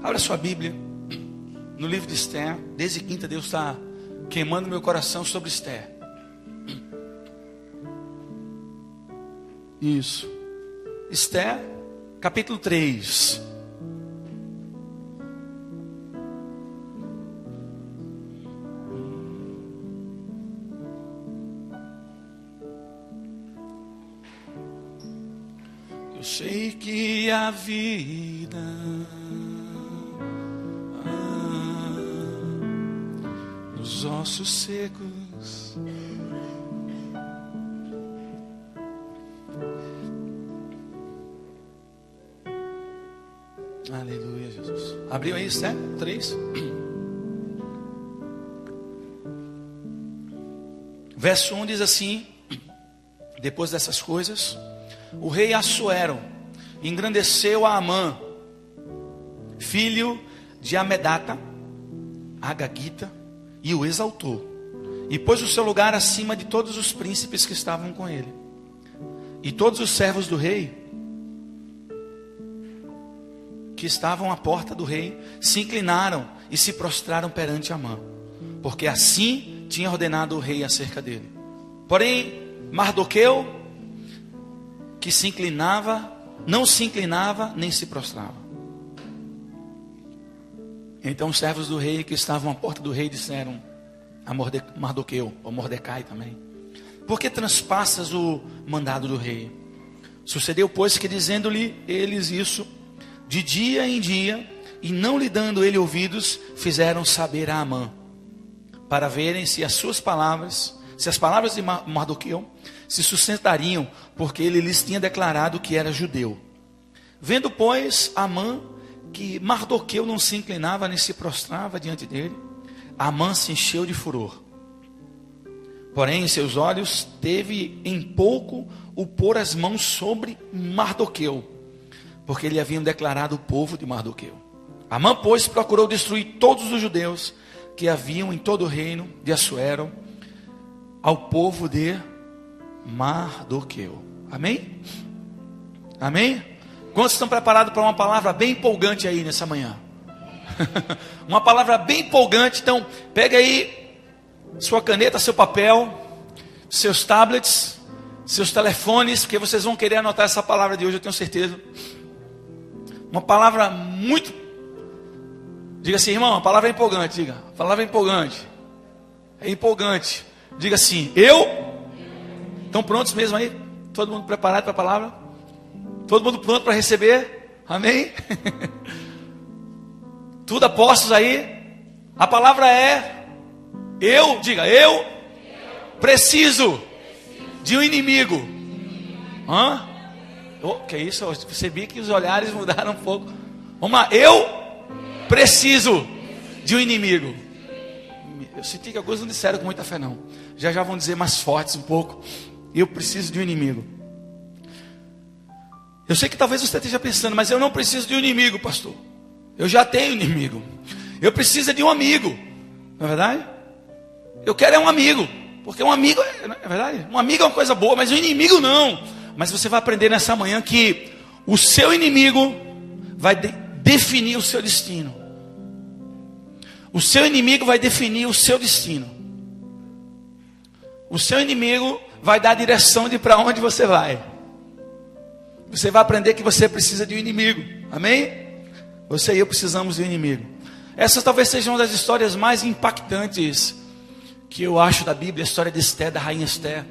Abra sua Bíblia no livro de Esther. Desde quinta Deus está queimando meu coração sobre Esther. Isso. Esther, capítulo 3. Eu sei que a vida nos ossos secos aleluia, Jesus. Abriu aí, Esther 3. Verso 1 diz assim: depois dessas coisas, o rei Assuero engrandeceu a Amã, filho de Amedata, Agagita, e o exaltou, e pôs o seu lugar acima de todos os príncipes que estavam com ele. E todos os servos do rei, que estavam à porta do rei, se inclinaram e se prostraram perante Amã, porque assim tinha ordenado o rei acerca dele. Porém, Mardoqueu, que se inclinava, não se inclinava nem se prostrava. Então os servos do rei que estavam à porta do rei disseram a Mardoqueu, ou Mordecai também: por que transpassas o mandado do rei? Sucedeu, pois, que dizendo-lhe eles isso de dia em dia, e não lhe dando ele ouvidos, fizeram saber a Amã, para verem se as palavras de Mardoqueu se sustentariam, porque ele lhes tinha declarado que era judeu. Vendo, pois, Amã que Mardoqueu não se inclinava nem se prostrava diante dele, Amã se encheu de furor. Porém, em seus olhos teve em pouco o pôr as mãos sobre Mardoqueu, porque lhe haviam declarado o povo de Mardoqueu. Amã, pois, procurou destruir todos os judeus que haviam em todo o reino de Assuero, ao povo de Mardoqueu. Amém? Amém? Quantos estão preparados para uma palavra bem empolgante aí nessa manhã? Uma palavra bem empolgante. Então, pega aí sua caneta, seu papel, seus tablets, seus telefones, porque vocês vão querer anotar essa palavra de hoje, eu tenho certeza. Uma palavra muito... Diga assim, irmão, a palavra é empolgante. Diga, a palavra é empolgante. É empolgante. Diga assim, eu... Estão prontos mesmo aí? Todo mundo preparado para a palavra? Todo mundo pronto para receber? Amém? Tudo apostos aí? A palavra é... Eu, diga, eu preciso de um inimigo. Hã? Oh, que isso? Eu percebi que os olhares mudaram um pouco. Vamos lá, eu preciso de um inimigo. Eu senti que alguns não disseram com muita fé não. Já vão dizer mais fortes um pouco. Eu preciso de um inimigo. Eu sei que talvez você esteja pensando, mas eu não preciso de um inimigo, pastor. Eu já tenho inimigo. Eu preciso de um amigo. Não é verdade? Eu quero é um amigo. Porque um amigo, não é verdade? Um amigo é uma coisa boa, mas um inimigo não. Mas você vai aprender nessa manhã que o seu inimigo vai definir o seu destino. O seu inimigo vai definir o seu destino. O seu inimigo vai dar a direção de para onde você vai. Você vai aprender que você precisa de um inimigo. Amém? Você e eu precisamos de um inimigo. Essa talvez seja uma das histórias mais impactantes que eu acho da Bíblia, a história de Esther, da rainha Esther.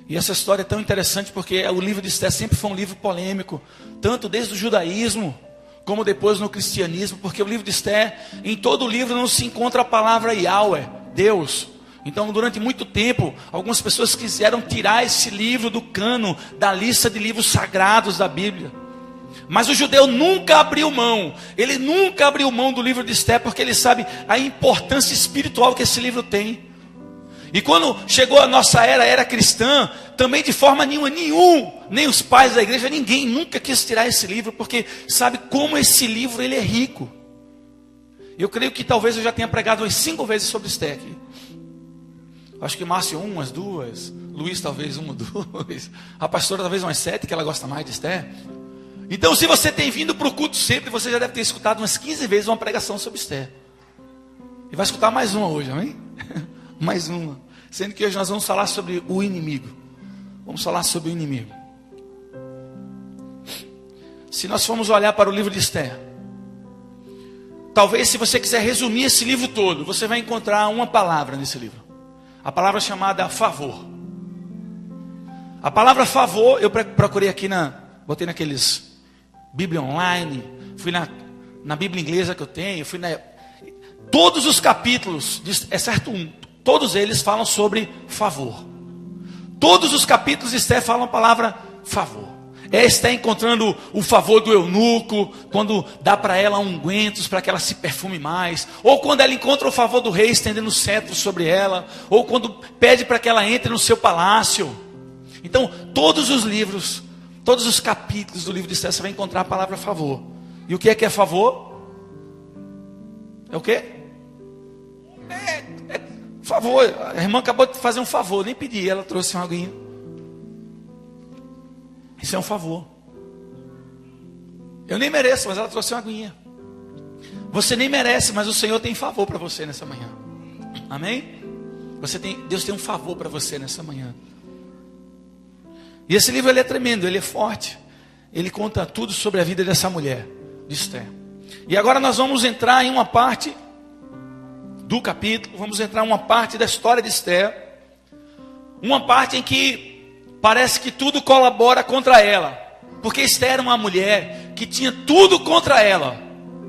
E essa história é tão interessante porque o livro de Esther sempre foi um livro polêmico, tanto desde o judaísmo como depois no cristianismo, porque o livro de Esther, em todo o livro não se encontra a palavra Yahweh, Deus. Então, durante muito tempo, algumas pessoas quiseram tirar esse livro do cano, da lista de livros sagrados da Bíblia. Mas o judeu nunca abriu mão, ele nunca abriu mão do livro de Esther, porque ele sabe a importância espiritual que esse livro tem. E quando chegou a nossa era cristã, também de forma nenhuma, nem os pais da igreja, ninguém nunca quis tirar esse livro, porque sabe como esse livro ele é rico. Eu creio que talvez eu já tenha pregado umas 5 vezes sobre Esther aqui. Acho que Márcio umas 2, Luiz talvez 1 ou 2, a pastora talvez umas 7, que ela gosta mais de Esther. Então, se você tem vindo para o culto sempre, você já deve ter escutado umas 15 vezes uma pregação sobre Esther. E vai escutar mais uma hoje, amém? Mais uma. Sendo que hoje nós vamos falar sobre o inimigo. Vamos falar sobre o inimigo. Se nós formos olhar para o livro de Esther, talvez se você quiser resumir esse livro todo, você vai encontrar uma palavra nesse livro. A palavra chamada favor. A palavra favor, eu procurei aqui botei naqueles Bíblia online, fui na Bíblia inglesa que eu tenho, todos os capítulos, exceto um, todos eles falam sobre favor. Todos os capítulos de Esther falam a palavra favor. Esther encontrando o favor do eunuco, quando dá para ela ungüentos para que ela se perfume mais, ou quando ela encontra o favor do rei estendendo o cetro sobre ela, ou quando pede para que ela entre no seu palácio. Então, todos os livros, todos os capítulos do livro de Esther, você vai encontrar a palavra favor. E o que é favor? É o quê? É favor. A irmã acabou de fazer um favor, nem pedi, ela trouxe uma aguinha. Isso é um favor. Eu nem mereço, mas ela trouxe uma aguinha. Você nem merece, mas o Senhor tem favor para você nessa manhã. Amém? Deus tem um favor para você nessa manhã. E esse livro ele é tremendo, ele é forte. Ele conta tudo sobre a vida dessa mulher, de Esther. E agora nós vamos entrar em uma parte do capítulo, vamos entrar em uma parte da história de Esther. Uma parte em que parece que tudo colabora contra ela. Porque Esther era uma mulher que tinha tudo contra ela.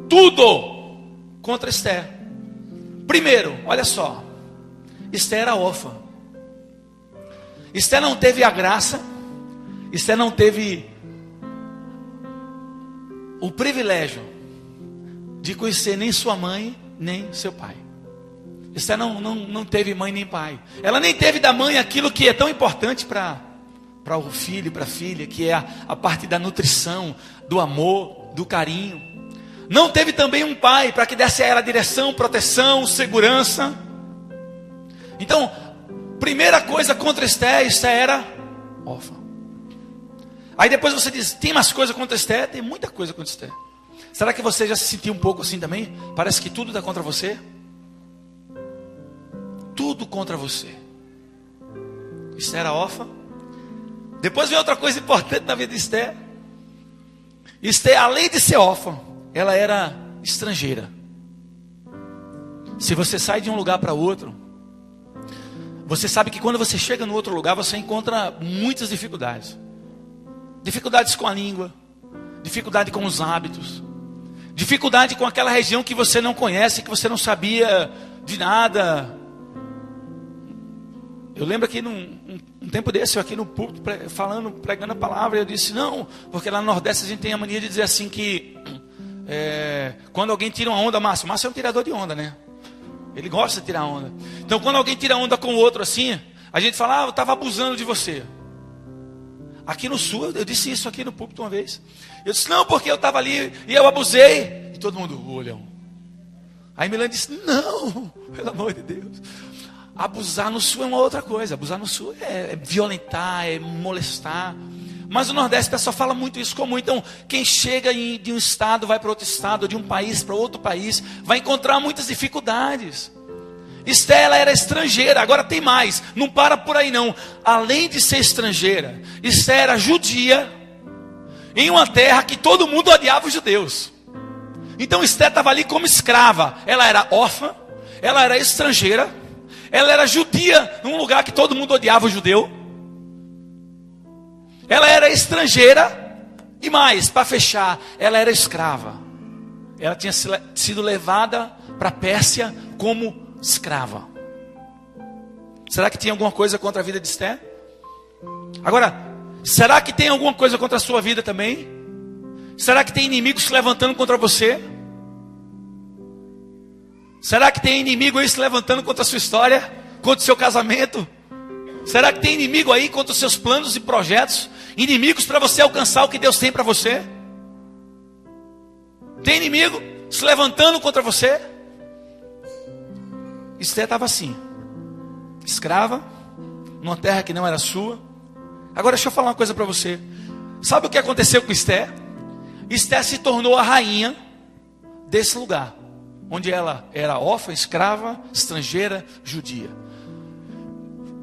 Tudo contra Esther. Primeiro, olha só. Esther era órfã. Esther não teve a graça. Esther não teve o privilégio de conhecer nem sua mãe, nem seu pai. Esther não teve mãe nem pai. Ela nem teve da mãe aquilo que é tão importante para o filho e para a filha, que é a parte da nutrição, do amor, do carinho. Não teve também um pai para que desse a ela direção, proteção, segurança. Então, primeira coisa contra Esther era órfã. Aí depois você diz, tem mais coisa contra Esther? Tem muita coisa contra Esther. Será que você já se sentiu um pouco assim também? Parece que tudo está contra você. Tudo contra você. Esther era órfã. Depois vem outra coisa importante na vida de Esther. Esther, além de ser órfã, ela era estrangeira. Se você sai de um lugar para outro, você sabe que quando você chega no outro lugar, você encontra muitas dificuldades. Dificuldades com a língua, dificuldade com os hábitos, dificuldade com aquela região que você não conhece, que você não sabia de nada. Eu lembro aqui um tempo desse, eu aqui no púlpito, pregando a palavra, eu disse, não, porque lá no Nordeste a gente tem a mania de dizer assim que, quando alguém tira uma onda, Márcio é um tirador de onda, né? Ele gosta de tirar onda. Então quando alguém tira onda com o outro assim, a gente fala, eu estava abusando de você. Aqui no Sul, eu disse isso aqui no púlpito uma vez. Eu disse, não, porque eu estava ali e eu abusei. E todo mundo, olham. Aí Milane disse, não, pelo amor de Deus. Abusar no Sul é uma outra coisa. Abusar no Sul é violentar, é molestar. Mas no Nordeste o pessoal fala muito isso comum. Então, quem chega de um estado, vai para outro estado, de um país para outro país, vai encontrar muitas dificuldades. Esther, ela era estrangeira. Agora tem mais, não para por aí não. Além de ser estrangeira, Esther era judia, em uma terra que todo mundo odiava os judeus. Então Esther estava ali como escrava. Ela era órfã, ela era estrangeira, ela era judia, num lugar que todo mundo odiava o judeu. Ela era estrangeira, e mais, para fechar, ela era escrava. Ela tinha sido levada para a Pérsia como escrava. Será que tinha alguma coisa contra a vida de Esther? Agora, será que tem alguma coisa contra a sua vida também? Será que tem inimigos se levantando contra você? Será que tem inimigo aí se levantando contra a sua história? Contra o seu casamento? Será que tem inimigo aí contra os seus planos e projetos? Inimigos para você alcançar o que Deus tem para você? Tem inimigo se levantando contra você? Esther estava assim, escrava, numa terra que não era sua. Agora deixa eu falar uma coisa para você. Sabe o que aconteceu com Esther? Esther se tornou a rainha desse lugar, onde ela era órfã, escrava, estrangeira, judia.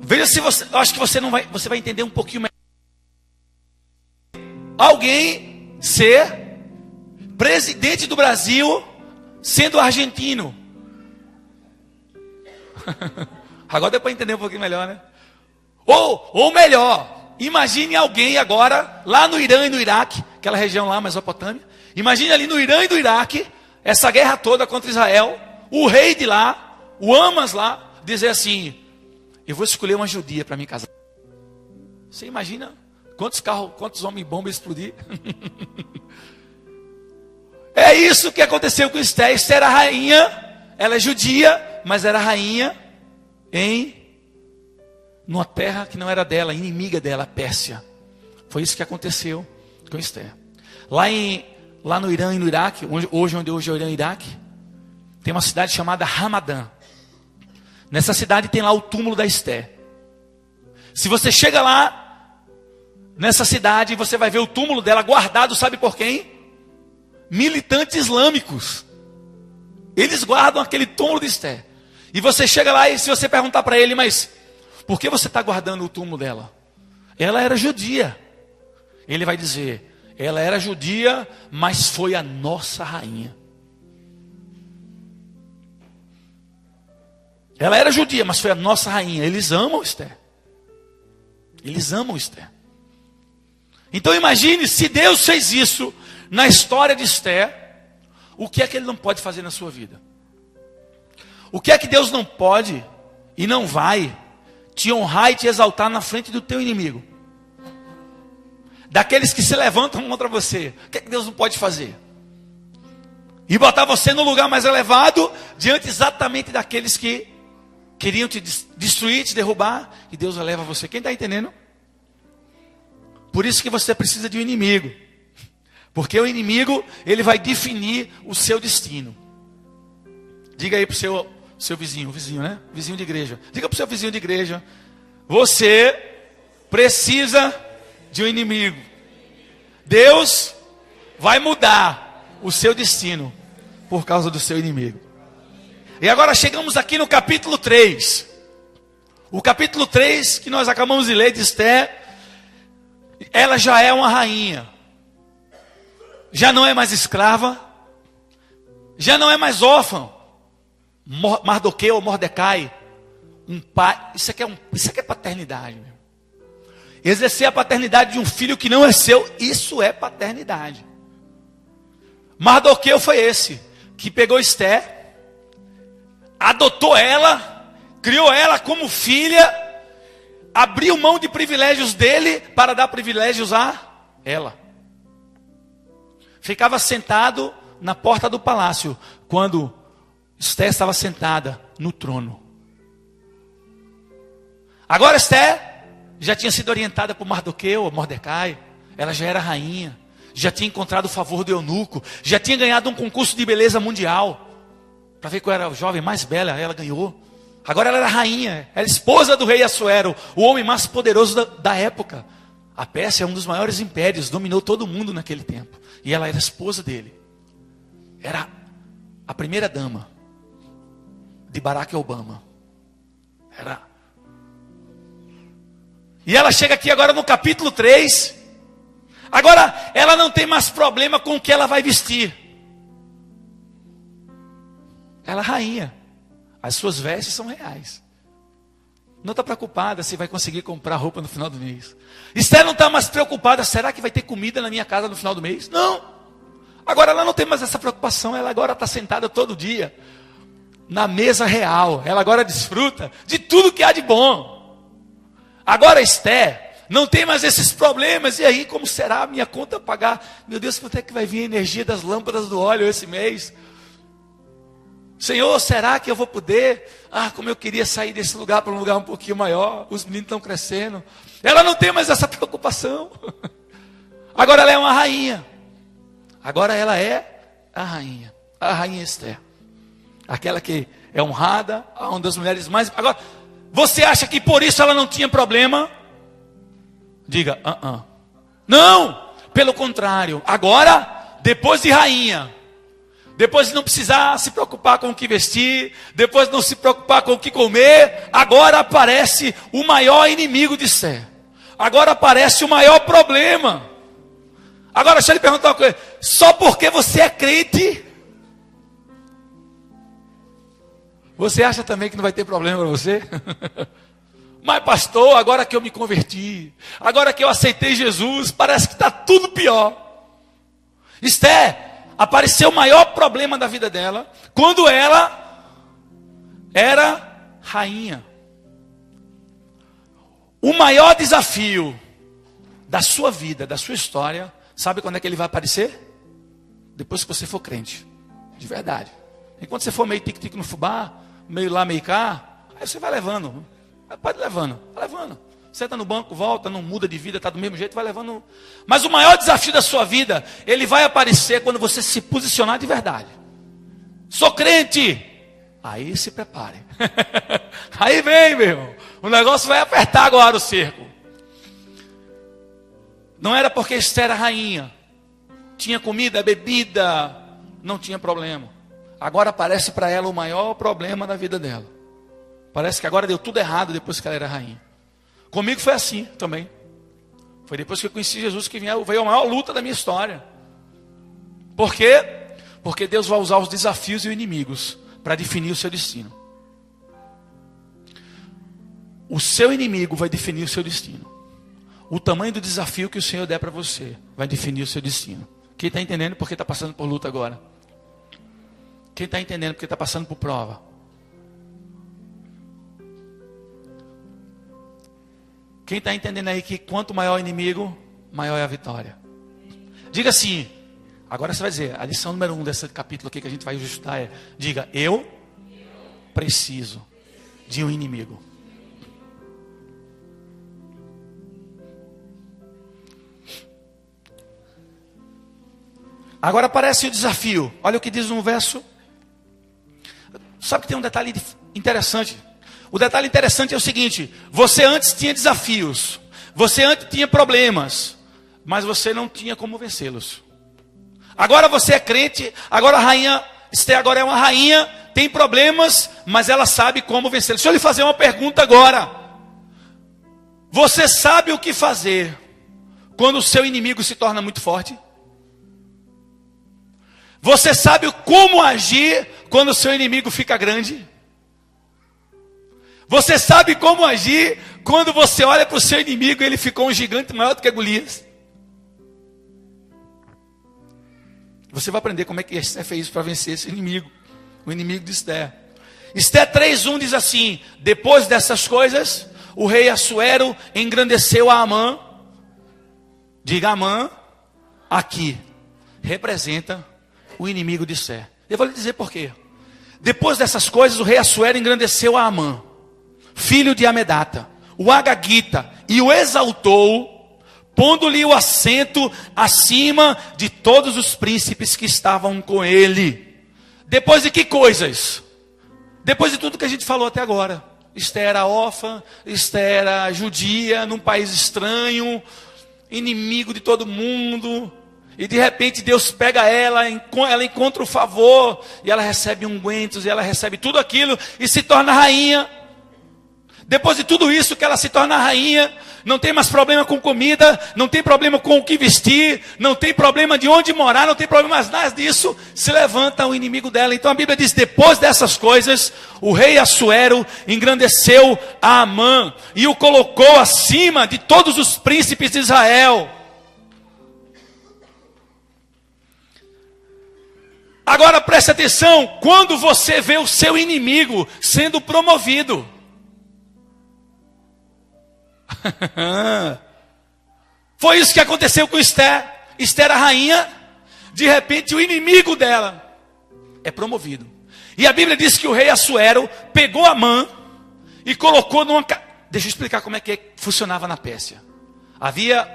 Veja se você, eu acho que você vai entender um pouquinho melhor. Alguém ser presidente do Brasil sendo argentino. Agora deu para entender um pouquinho melhor, né? Ou melhor, imagine alguém agora lá no Irã e no Iraque, aquela região lá, Mesopotâmia. Imagine ali no Irã e no Iraque, essa guerra toda contra Israel, o rei de lá, o Amas lá, dizer assim: eu vou escolher uma judia para me casar. Você imagina quantos carros, quantos homens-bomba explodir? É isso que aconteceu com Esther. Esther era rainha, ela é judia, mas era rainha numa terra que não era dela, inimiga dela, a Pérsia. Foi isso que aconteceu com Esther. Lá no Irã e no Iraque, onde hoje é o Irã e o Iraque, tem uma cidade chamada Ramadã. Nessa cidade tem lá o túmulo da Esther. Se você chega lá, nessa cidade, você vai ver o túmulo dela guardado, sabe por quem? Militantes islâmicos. Eles guardam aquele túmulo de Esther. E você chega lá e se você perguntar para ele: mas por que você está guardando o túmulo dela? Ela era judia. Ele vai dizer: ela era judia, mas foi a nossa rainha. Ela era judia, mas foi a nossa rainha. Eles amam Esther. Eles amam Esther. Então imagine, se Deus fez isso na história de Esther, o que é que Ele não pode fazer na sua vida? O que é que Deus não pode e não vai te honrar e te exaltar na frente do teu inimigo? Daqueles que se levantam contra você, o que é que Deus não pode fazer? E botar você no lugar mais elevado, diante exatamente daqueles que queriam te destruir, te derrubar, e Deus eleva você. Quem está entendendo? Por isso que você precisa de um inimigo. Porque o inimigo, ele vai definir o seu destino. Diga aí para o seu vizinho, né? Vizinho de igreja. Diga para o seu vizinho de igreja: você precisa de um inimigo. Deus vai mudar o seu destino por causa do seu inimigo. E agora chegamos aqui no capítulo 3. O capítulo 3 que nós acabamos de ler de Esther, ela já é uma rainha. Já não é mais escrava. Já não é mais órfã. Mardoqueu ou Mordecai, um pai. Isso aqui é paternidade, meu. Exercer a paternidade de um filho que não é seu, isso é paternidade. Mardoqueu foi esse que pegou Esther, adotou ela, criou ela como filha, abriu mão de privilégios dele para dar privilégios a ela. Ficava sentado na porta do palácio quando Esther estava sentada no trono. Agora Esther já tinha sido orientada por Mardoqueu ou Mordecai. Ela já era rainha, já tinha encontrado o favor do eunuco, já tinha ganhado um concurso de beleza mundial para ver qual era a jovem mais bela. Ela ganhou. Agora ela era rainha, era esposa do rei Assuero, o homem mais poderoso da época. A Pérsia é um dos maiores impérios, dominou todo mundo naquele tempo. E ela era esposa dele. Era a primeira dama de Barack Obama. E ela chega aqui agora no capítulo 3. Agora ela não tem mais problema com o que ela vai vestir. Ela é rainha. As suas vestes são reais. Não está preocupada se vai conseguir comprar roupa no final do mês. Esther não está mais preocupada: será que vai ter comida na minha casa no final do mês? Não. Agora ela não tem mais essa preocupação. Ela agora está sentada todo dia na mesa real. Ela agora desfruta de tudo que há de bom. Agora Esther não tem mais esses problemas. E aí, como será a minha conta pagar? Meu Deus, quanto é que vai vir a energia das lâmpadas do óleo esse mês? Senhor, será que eu vou poder? Como eu queria sair desse lugar para um lugar um pouquinho maior. Os meninos estão crescendo. Ela não tem mais essa preocupação. Agora ela é uma rainha. Agora ela é a rainha Esther. Aquela que é honrada, uma das mulheres mais... Agora, você acha que por isso ela não tinha problema? Diga, Não, pelo contrário. Agora, depois de rainha, depois de não precisar se preocupar com o que vestir, depois de não se preocupar com o que comer, agora aparece o maior inimigo de Esther. Agora aparece o maior problema. Agora deixa eu lhe perguntar uma coisa. Só porque você é crente, você acha também que não vai ter problema para você? Mas pastor, agora que eu me converti, agora que eu aceitei Jesus, parece que está tudo pior. Esther, apareceu o maior problema da vida dela, quando ela era rainha. O maior desafio da sua vida, da sua história, sabe quando é que ele vai aparecer? Depois que você for crente, de verdade. Enquanto você for meio tique-tique no fubá, meio lá, meio cá, aí você vai levando. Pode ir levando, vai levando. Senta no banco, volta, não muda de vida, está do mesmo jeito, vai levando. Mas o maior desafio da sua vida, ele vai aparecer quando você se posicionar de verdade. Sou crente. Aí se prepare. Aí vem, meu irmão. O negócio vai apertar agora o cerco. Não era porque Esther era rainha. Tinha comida, bebida, não tinha problema. Agora aparece para ela o maior problema da vida dela. Parece que agora deu tudo errado depois que ela era rainha. Comigo foi assim também. Foi depois que eu conheci Jesus que veio a maior luta da minha história. Por quê? Porque Deus vai usar os desafios e os inimigos para definir o seu destino. O seu inimigo vai definir o seu destino. O tamanho do desafio que o Senhor der para você vai definir o seu destino. Quem está entendendo porque está passando por luta agora? Quem está entendendo porque está passando por prova? Quem está entendendo aí que quanto maior o inimigo, maior é a vitória? Diga assim, agora você vai dizer, a lição número 1 desse capítulo aqui que a gente vai ajustar é, diga, eu preciso de um inimigo. Agora aparece o desafio. Olha o que diz no verso. Sabe que tem um detalhe interessante. O detalhe interessante é o seguinte: você antes tinha desafios, você antes tinha problemas, mas você não tinha como vencê-los. Agora você é crente, agora a rainha Esther agora é uma rainha, tem problemas, mas ela sabe como vencê-los. Deixa eu lhe fazer uma pergunta agora. Você sabe o que fazer quando o seu inimigo se torna muito forte? Você sabe como agir quando o seu inimigo fica grande? Você sabe como agir quando você olha para o seu inimigo e ele ficou um gigante maior do que Golias? Você vai aprender como é que Esther fez isso para vencer esse inimigo, o inimigo de Esther. Esther 3:1 diz assim: depois dessas coisas, o rei Assuero engrandeceu a Amã. Diga, Amã, aqui, representa o inimigo de Esther. Eu vou lhe dizer por quê. Depois dessas coisas, o rei Assuero engrandeceu a Amã, filho de Amedata, o Agagita, e o exaltou, pondo-lhe o assento acima de todos os príncipes que estavam com ele. Depois de que coisas? Depois de tudo que a gente falou até agora. Esther era órfã, Esther era judia, num país estranho, inimigo de todo mundo. E de repente Deus pega ela encontra o favor, e ela recebe ungüentos, e ela recebe tudo aquilo, e se torna rainha. Depois de tudo isso que ela se torna rainha, não tem mais problema com comida, não tem problema com o que vestir, não tem problema de onde morar, não tem problema mais nada disso, se levanta o inimigo dela. Então a Bíblia diz, depois dessas coisas, o rei Assuero engrandeceu a Amã, e o colocou acima de todos os príncipes de Israel. Agora preste atenção, quando você vê o seu inimigo sendo promovido. Foi isso que aconteceu com Esther. Esther era rainha, de repente o inimigo dela é promovido. E a Bíblia diz que o rei Assuero pegou Amã e colocou numa... Deixa eu explicar como é que funcionava na Pérsia. Havia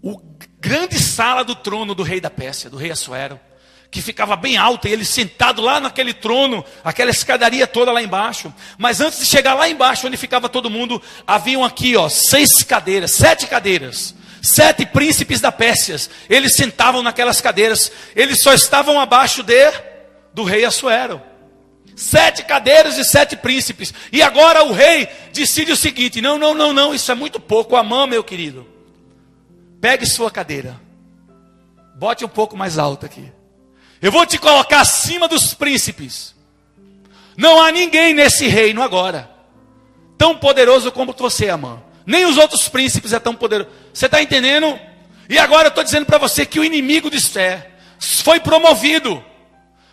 o grande sala do trono do rei da Pérsia, do rei Assuero, que ficava bem alta, e ele sentado lá naquele trono, aquela escadaria toda lá embaixo. Mas antes de chegar lá embaixo, onde ficava todo mundo, haviam aqui, 7 cadeiras. 7 príncipes da Pérsia, eles sentavam naquelas cadeiras, eles só estavam abaixo do rei Assuero. 7 cadeiras e 7 príncipes. E agora o rei decide o seguinte: não, isso é muito pouco. Amã, meu querido, pegue sua cadeira, bote um pouco mais alto aqui. Eu vou te colocar acima dos príncipes. Não há ninguém nesse reino agora tão poderoso como você, Amã. Nem os outros príncipes é tão poderoso. Você está entendendo? E agora eu estou dizendo para você que o inimigo de Esther foi promovido.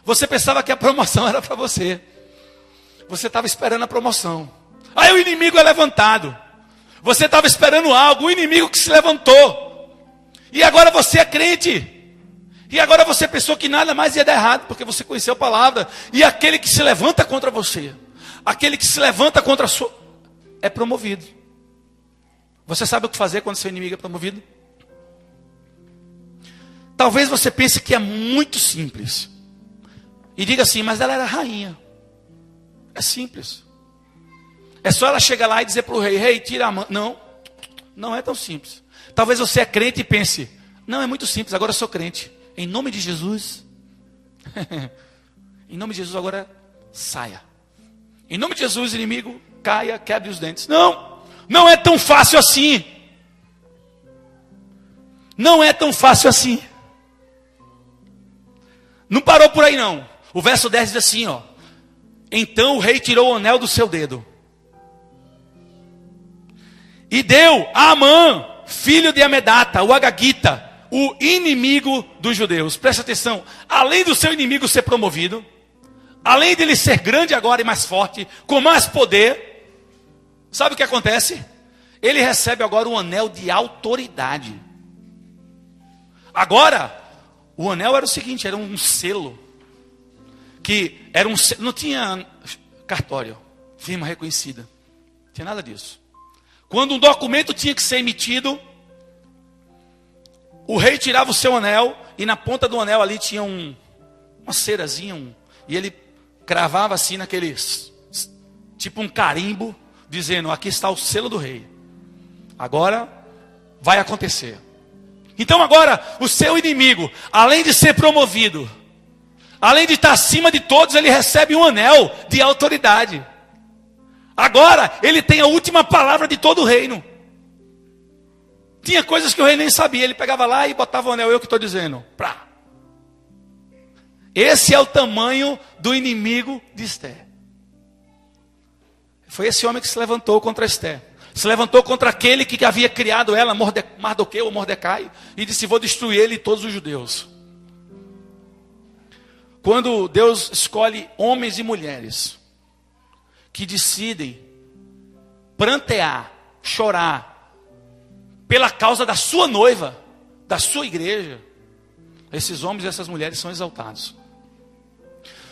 Você pensava que a promoção era para você. Você estava esperando a promoção. Aí o inimigo é levantado. Você estava esperando algo, o inimigo que se levantou. E agora você é crente. E agora você pensou que nada mais ia dar errado, porque você conheceu a palavra. E aquele que se levanta contra você, aquele que se levanta contra a sua, é promovido. Você sabe o que fazer quando seu inimigo é promovido? Talvez você pense que é muito simples. E diga assim: mas ela era rainha. É simples. É só ela chegar lá e dizer para o rei: rei, tira a mão. Não é tão simples. Talvez você é crente e pense: não, é muito simples, agora eu sou crente. Em nome de Jesus. Em nome de Jesus, agora saia. Em nome de Jesus, inimigo, caia, quebre os dentes. Não é tão fácil assim. Não é tão fácil assim. Não parou por aí não. O verso 10 diz assim, ó: então o rei tirou o anel do seu dedo e deu a Amã, filho de Amedata, o Agagita, o inimigo dos judeus. Presta atenção: além do seu inimigo ser promovido, além dele ser grande agora e mais forte, com mais poder, sabe o que acontece? Ele recebe agora um anel de autoridade. Agora, o anel era o seguinte: era um selo. Que era não tinha cartório, firma reconhecida. Não tinha nada disso. Quando um documento tinha que ser emitido, o rei tirava o seu anel, e na ponta do anel ali tinha uma cerazinha, e ele cravava assim naqueles, tipo um carimbo, dizendo: aqui está o selo do rei. Agora vai acontecer. Então agora o seu inimigo, além de ser promovido, além de estar acima de todos, ele recebe um anel de autoridade. Agora ele tem a última palavra de todo o reino. Tinha coisas que o rei nem sabia, ele pegava lá e botava o anel. Eu que estou dizendo. Esse é o tamanho do inimigo de Esther. Foi esse homem que se levantou contra Esther. Se levantou contra aquele que havia criado ela, Mardoqueu ou Mordecai, e disse: vou destruir ele e todos os judeus. Quando Deus escolhe homens e mulheres que decidem prantear, chorar pela causa da sua noiva, da sua igreja, esses homens e essas mulheres são exaltados.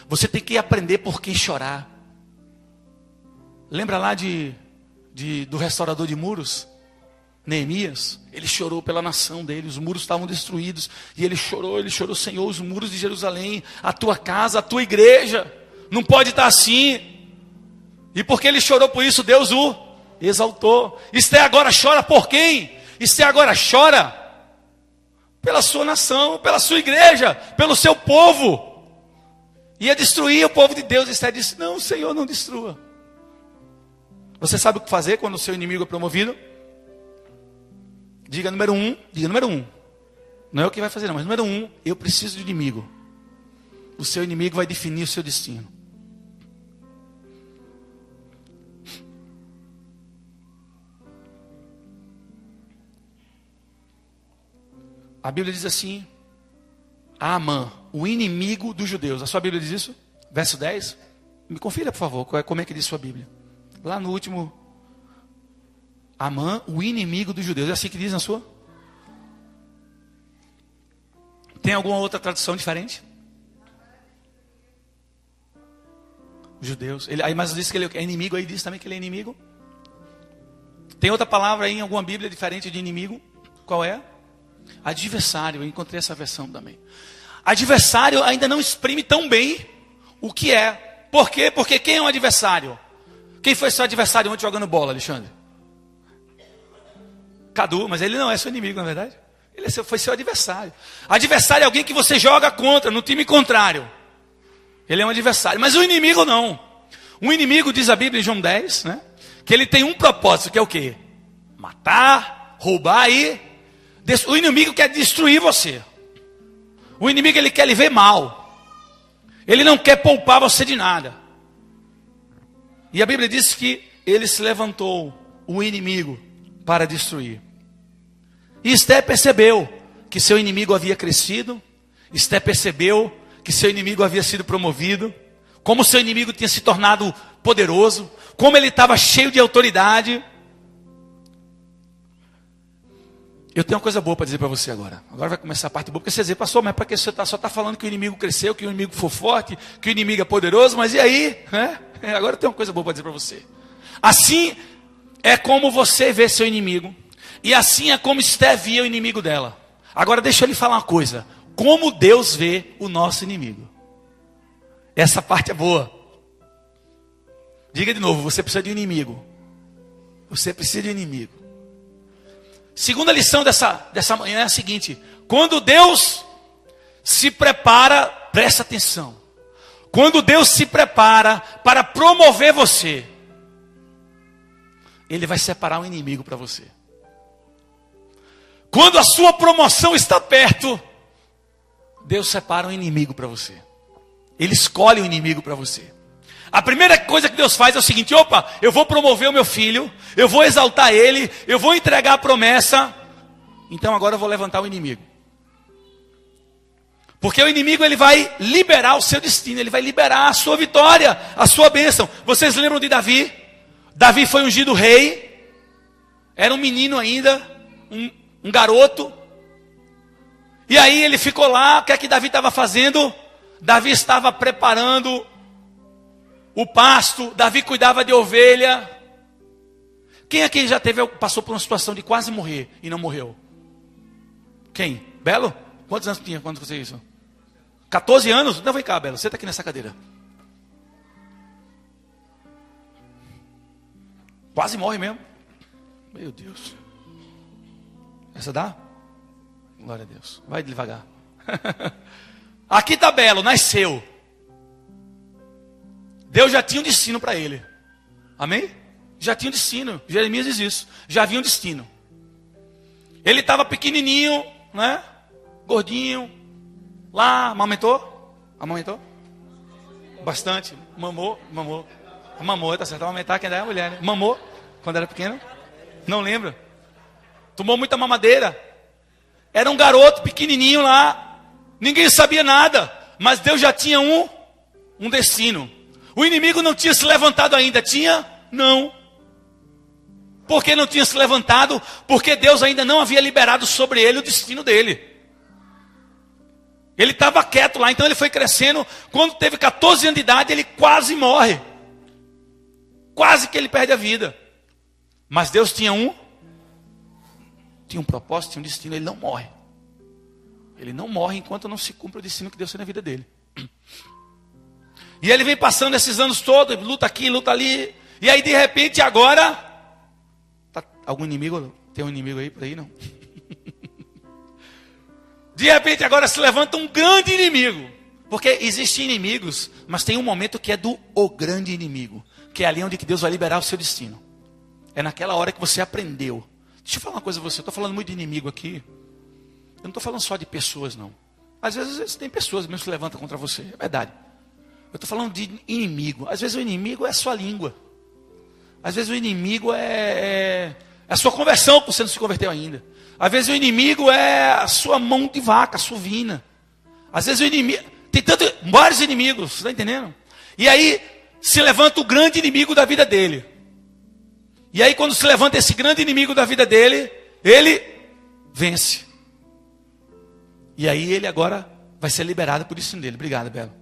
Você tem que aprender por que chorar. Lembra lá do restaurador de muros? Neemias, ele chorou pela nação dele, os muros estavam destruídos, e ele chorou, Senhor, os muros de Jerusalém, a tua casa, a tua igreja, não pode estar assim. E porque ele chorou por isso, Deus o exaltou. Esther agora chora por quem? Esther agora chora pela sua nação, pela sua igreja, pelo seu povo. Ia destruir o povo de Deus. Esther disse: não, Senhor, não destrua. Você sabe o que fazer quando o seu inimigo é promovido? Diga número 1. Não é o que vai fazer não, mas número 1, eu preciso de inimigo. O seu inimigo vai definir o seu destino. A Bíblia diz assim: Amã, o inimigo dos judeus. A sua Bíblia diz isso? Verso 10. Me confira, por favor, como é que diz sua Bíblia. Lá no último: Amã, o inimigo dos judeus. É assim que diz na sua? Tem alguma outra tradução diferente? Os judeus. Aí, mas diz que ele é inimigo, aí diz também que ele é inimigo. Tem outra palavra aí em alguma Bíblia diferente de inimigo? Qual é? Adversário. Eu encontrei essa versão também. Adversário ainda não exprime tão bem o que é. Por quê? Porque quem é um adversário? Quem foi seu adversário ontem jogando bola, Alexandre? Cadu, mas ele não é seu inimigo, na verdade. Ele foi seu adversário. Adversário é alguém que você joga contra, no time contrário. Ele é um adversário. Mas o inimigo não. O inimigo, diz a Bíblia em João 10, né? Que ele tem um propósito, que é o quê? Matar, roubar e... O inimigo quer destruir você. O inimigo, ele quer lhe ver mal. Ele não quer poupar você de nada. E a Bíblia diz que ele se levantou, o inimigo, para destruir. E Esté percebeu que seu inimigo havia crescido. Esté percebeu que seu inimigo havia sido promovido. Como seu inimigo tinha se tornado poderoso. Como ele estava cheio de autoridade. Eu tenho uma coisa boa para dizer para você agora. Agora vai começar a parte boa. Porque você diz, pastor, mas para que você só está falando que o inimigo cresceu, que o inimigo foi forte, que o inimigo é poderoso, mas e aí? Agora eu tenho uma coisa boa para dizer para você. Assim é como você vê seu inimigo. E assim é como Esté via o inimigo dela. Agora deixa eu lhe falar uma coisa. Como Deus vê o nosso inimigo. Essa parte é boa. Diga de novo, você precisa de um inimigo. Você precisa de um inimigo. Segunda lição dessa manhã é a seguinte. Quando Deus se prepara, presta atenção. Quando Deus se prepara para promover você, Ele vai separar um inimigo para você. Quando a sua promoção está perto, Deus separa um inimigo para você. Ele escolhe um inimigo para você. A primeira coisa que Deus faz é o seguinte: opa, eu vou promover o meu filho, eu vou exaltar ele, eu vou entregar a promessa. Então agora eu vou levantar o inimigo. Porque o inimigo, ele vai liberar o seu destino, ele vai liberar a sua vitória, a sua bênção. Vocês lembram de Davi? Davi foi ungido rei, era um menino ainda, um garoto. E aí ele ficou lá, o que é que Davi estava fazendo? Davi estava preparando o pasto, Davi cuidava de ovelha. Quem aqui já passou por uma situação de quase morrer e não morreu? Quem? Belo? Quantos anos tinha quando você isso? 14 anos? Não, vem cá, Belo, senta aqui nessa cadeira. Quase morre mesmo. Meu Deus. Essa dá? Glória a Deus. Vai devagar. Aqui está Belo, nasceu. Deus já tinha um destino para ele. Amém? Já tinha um destino. Jeremias diz isso. Já havia um destino. Ele estava pequenininho, né? Gordinho. Lá, amamentou? Amamentou? Bastante. Mamou. Mamou, tá certo. Amamentar quem é a mulher, né? Mamou quando era pequeno? Não lembra? Tomou muita mamadeira. Era um garoto pequenininho lá. Ninguém sabia nada. Mas Deus já tinha um destino. O inimigo não tinha se levantado ainda. Tinha? Não. Por que não tinha se levantado? Porque Deus ainda não havia liberado sobre ele o destino dele. Ele estava quieto lá, então ele foi crescendo. Quando teve 14 anos de idade, ele quase morre. Quase que ele perde a vida. Mas Deus tinha um propósito, tinha um destino. Ele não morre. Ele não morre enquanto não se cumpre o destino que Deus tem na vida dele. E ele vem passando esses anos todos, luta aqui, luta ali. E aí de repente agora... Tá, algum inimigo? Tem um inimigo aí por aí, não? De repente agora se levanta um grande inimigo. Porque existem inimigos, mas tem um momento que é o grande inimigo. Que é ali onde que Deus vai liberar o seu destino. É naquela hora que você aprendeu. Deixa eu falar uma coisa pra você. Eu estou falando muito de inimigo aqui. Eu não estou falando só de pessoas, não. Às vezes tem pessoas mesmo que se levantam contra você. É verdade. Eu estou falando de inimigo. Às vezes o inimigo é a sua língua. Às vezes o inimigo é a sua conversão, porque você não se converteu ainda. Às vezes o inimigo é a sua mão de vaca, a suvina. Às vezes o inimigo... Tem vários inimigos, você está entendendo? E aí se levanta o grande inimigo da vida dele. E aí quando se levanta esse grande inimigo da vida dele, ele vence. E aí ele agora vai ser liberado por destino dele. Obrigado, Belo.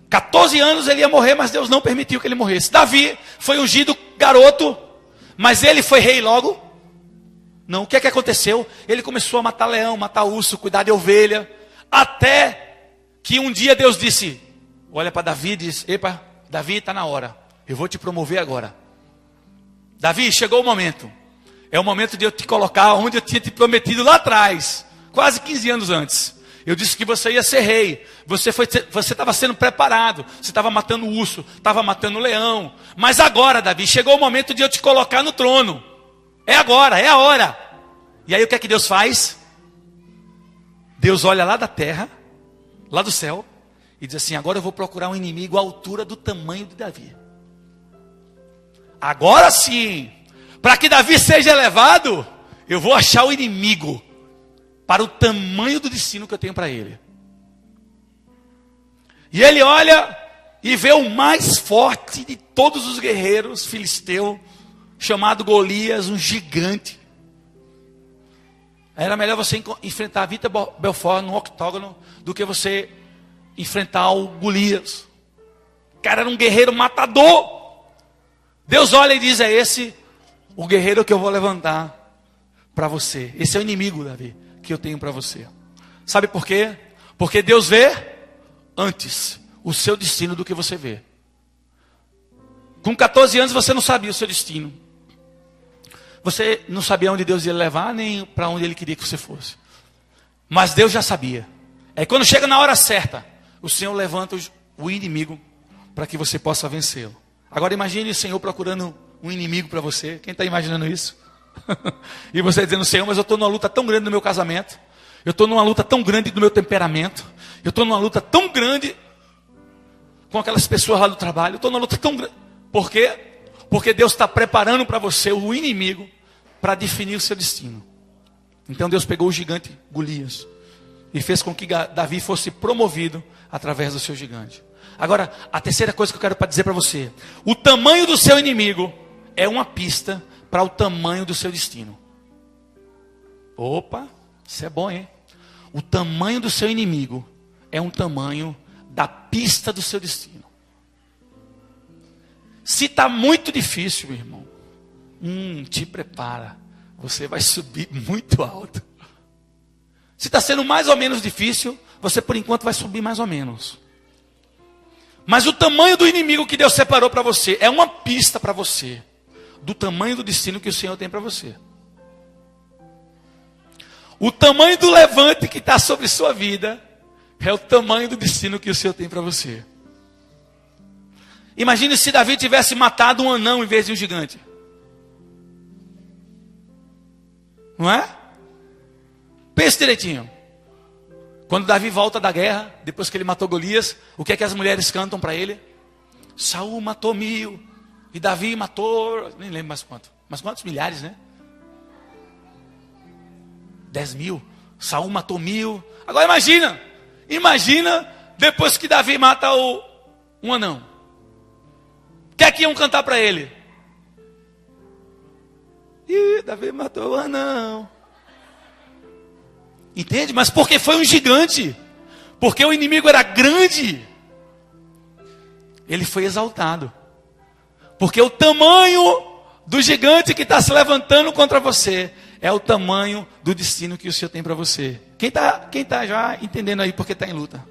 14 anos ele ia morrer, mas Deus não permitiu que ele morresse. Davi foi ungido garoto, mas ele foi rei logo? Não. O que é que aconteceu? Ele começou a matar leão, matar urso, cuidar de ovelha. Até que um dia Deus disse, olha para Davi e diz, epa, Davi, está na hora. Eu vou te promover agora. Davi, chegou o momento. É o momento de eu te colocar onde eu tinha te prometido lá atrás, quase 15 anos antes. Eu disse que você ia ser rei. Você estava sendo preparado. Você estava matando urso, estava matando leão. Mas agora, Davi, chegou o momento de eu te colocar no trono. É agora, é a hora. E aí o que é que Deus faz? Deus olha lá da terra, lá do céu, e diz assim: agora eu vou procurar um inimigo à altura do tamanho de Davi. Agora sim, para que Davi seja elevado, eu vou achar o inimigo para o tamanho do destino que eu tenho para ele. E ele olha e vê o mais forte de todos os guerreiros filisteus, chamado Golias, um gigante. Era melhor você enfrentar a Vitor Belfort no octógono do que você enfrentar o Golias. O cara era um guerreiro matador. Deus olha e diz: é esse o guerreiro que eu vou levantar para você. Esse é o inimigo, Davi, que eu tenho para você. Sabe por quê? Porque Deus vê antes o seu destino do que você vê. Com 14 anos você não sabia o seu destino. Você não sabia onde Deus ia levar, nem para onde Ele queria que você fosse. Mas Deus já sabia. É quando chega na hora certa, o Senhor levanta o inimigo para que você possa vencê-lo. Agora imagine o Senhor procurando um inimigo para você. Quem está imaginando isso? E você dizendo: Senhor, mas eu estou numa luta tão grande no meu casamento. Eu estou numa luta tão grande no meu temperamento. Eu estou numa luta tão grande com aquelas pessoas lá do trabalho. Eu estou numa luta tão grande. Por quê? Porque Deus está preparando para você o inimigo para definir o seu destino. Então Deus pegou o gigante Golias e fez com que Davi fosse promovido através do seu gigante. Agora, a terceira coisa que eu quero dizer para você: o tamanho do seu inimigo é uma pista para o tamanho do seu destino. Opa, isso é bom, hein? O tamanho do seu inimigo é um tamanho da pista do seu destino. Se está muito difícil, meu irmão, te prepara. Você vai subir muito alto. Se está sendo mais ou menos difícil, você por enquanto vai subir mais ou menos. Mas o tamanho do inimigo que Deus separou para você é uma pista para você do tamanho do destino que o Senhor tem para você. O tamanho do levante que está sobre sua vida é o tamanho do destino que o Senhor tem para você. Imagine se Davi tivesse matado um anão em vez de um gigante. Não é? Pense direitinho. Quando Davi volta da guerra, depois que ele matou Golias, o que é que as mulheres cantam para ele? Saul matou 1000 e Davi matou, nem lembro mais quanto. Mas quantos? Milhares, né? 10.000. Saul matou 1000. Agora imagina depois que Davi mata um anão. O que é que iam cantar para ele? Ih, Davi matou o anão. Entende? Mas porque foi um gigante. Porque o inimigo era grande. Ele foi exaltado. Porque o tamanho do gigante que está se levantando contra você é o tamanho do destino que o Senhor tem para você. Quem tá já entendendo aí porque está em luta?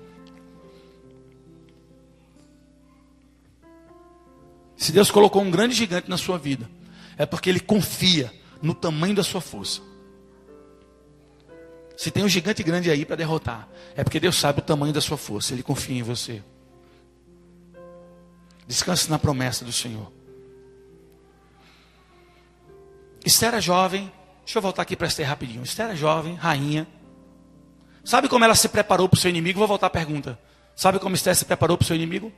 Se Deus colocou um grande gigante na sua vida, é porque Ele confia no tamanho da sua força. Se tem um gigante grande aí para derrotar, é porque Deus sabe o tamanho da sua força. Ele confia em você. Descanse na promessa do Senhor. Esther era jovem. Deixa eu voltar aqui para Esther rapidinho. Esther era jovem, rainha. Sabe como ela se preparou para o seu inimigo? Vou voltar à pergunta. Sabe como Esther se preparou para o seu inimigo?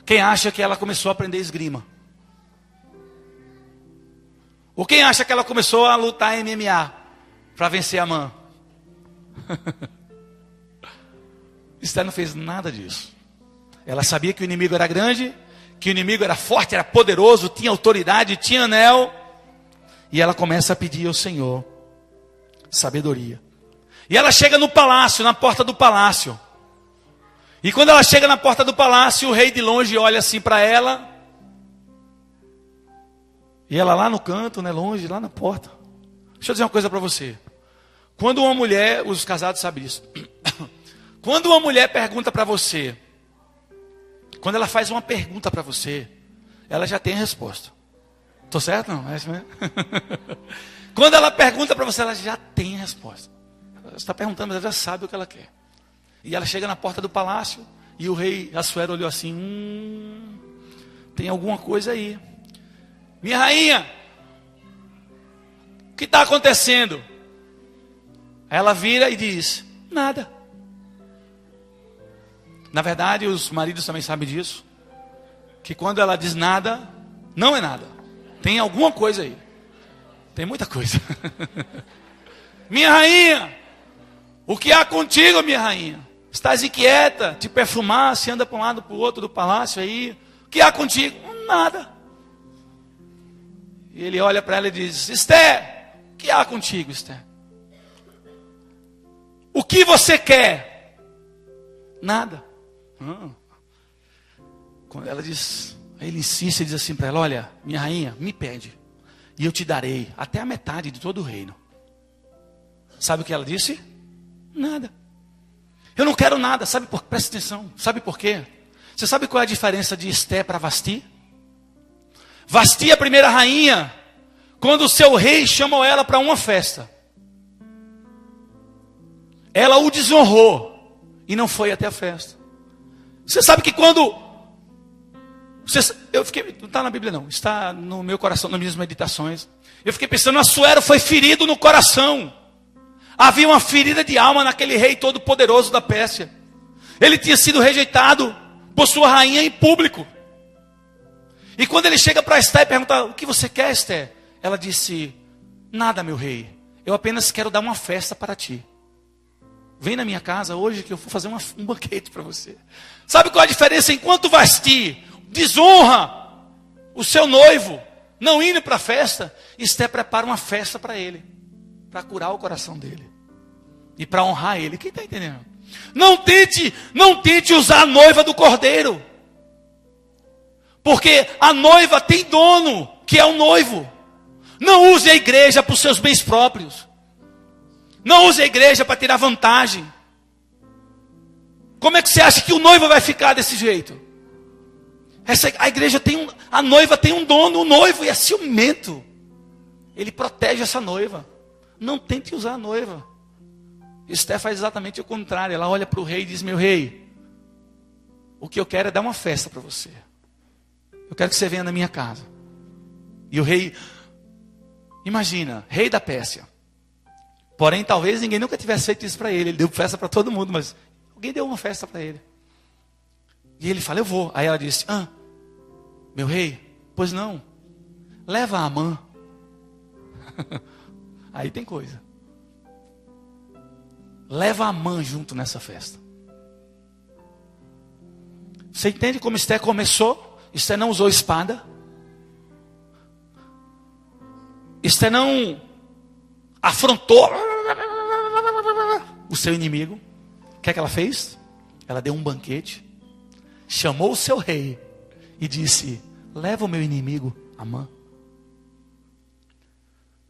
Quem acha que ela começou a aprender esgrima? Ou quem acha que ela começou a lutar MMA para vencer Amã? Esther não fez nada disso. Ela sabia que o inimigo era grande, que o inimigo era forte, era poderoso, tinha autoridade, tinha anel. E ela começa a pedir ao Senhor sabedoria. E ela chega no palácio, na porta do palácio. E quando ela chega na porta do palácio, o rei de longe olha assim para ela. E ela lá no canto, né, longe, lá na porta. Deixa eu dizer uma coisa para você. Quando uma mulher, os casados sabem disso. Quando uma mulher pergunta para você, quando ela faz uma pergunta para você, ela já tem a resposta. Estou certo? Não? É isso mesmo? Quando ela pergunta para você, ela já tem a resposta. Ela está perguntando, mas ela já sabe o que ela quer. E ela chega na porta do palácio, e o rei Assuero olhou assim, tem alguma coisa aí. Minha rainha, o que está acontecendo? Ela vira e diz, nada. Na verdade, os maridos também sabem disso. Que quando ela diz nada, não é nada. Tem alguma coisa aí. Tem muita coisa. Minha rainha, o que há contigo, minha rainha? Estás inquieta, te perfumaste, anda para um lado para o outro do palácio aí. O que há contigo? Nada. E ele olha para ela e diz, Esther, o que há contigo, Esther? O que você quer? Nada. Quando ela diz, ele insiste e diz assim para ela, olha, minha rainha, me pede, e eu te darei até a metade de todo o reino. Sabe o que ela disse? Nada. Eu não quero nada, presta atenção, sabe por quê? Você sabe qual é a diferença de Esté para Vasti? Vasti, a primeira rainha, quando o seu rei chamou ela para uma festa, ela o desonrou e não foi até a festa. Você sabe que quando... não está na Bíblia não, está no meu coração, nas minhas meditações. Eu fiquei pensando, Assuero foi ferido no coração. Havia uma ferida de alma naquele rei todo poderoso da Pérsia. Ele tinha sido rejeitado por sua rainha em público. E quando ele chega para Esté e pergunta, o que você quer, Esté? Ela disse, nada, meu rei, eu apenas quero dar uma festa para ti. Vem na minha casa hoje que eu vou fazer um banquete para você. Sabe qual é a diferença? Enquanto Vasti desonra o seu noivo, não indo para a festa, Esté prepara uma festa para ele, para curar o coração dele e para honrar ele. Quem está entendendo? Não tente usar a noiva do cordeiro, porque a noiva tem dono, que é o noivo. Não use a igreja para os seus bens próprios. Não use a igreja para tirar vantagem. Como é que você acha que o noivo vai ficar desse jeito? A noiva tem um dono, o noivo, e é ciumento. Ele protege essa noiva. Não tente usar a noiva. Esté faz exatamente o contrário. Ela olha para o rei e diz, meu rei, o que eu quero é dar uma festa para você. Eu quero que você venha na minha casa. E o rei, imagina, rei da Pérsia. Porém, talvez ninguém nunca tivesse feito isso para ele. Ele deu festa para todo mundo, mas alguém deu uma festa para ele. E ele fala, eu vou. Aí ela disse, meu rei, pois não, leva a Amã. Aí tem coisa. Leva a Amã junto nessa festa. Você entende como Esté começou? Esté não usou espada. Esté não afrontou o seu inimigo. O que é que ela fez? Ela deu um banquete, chamou o seu rei e disse, leva o meu inimigo, Amã.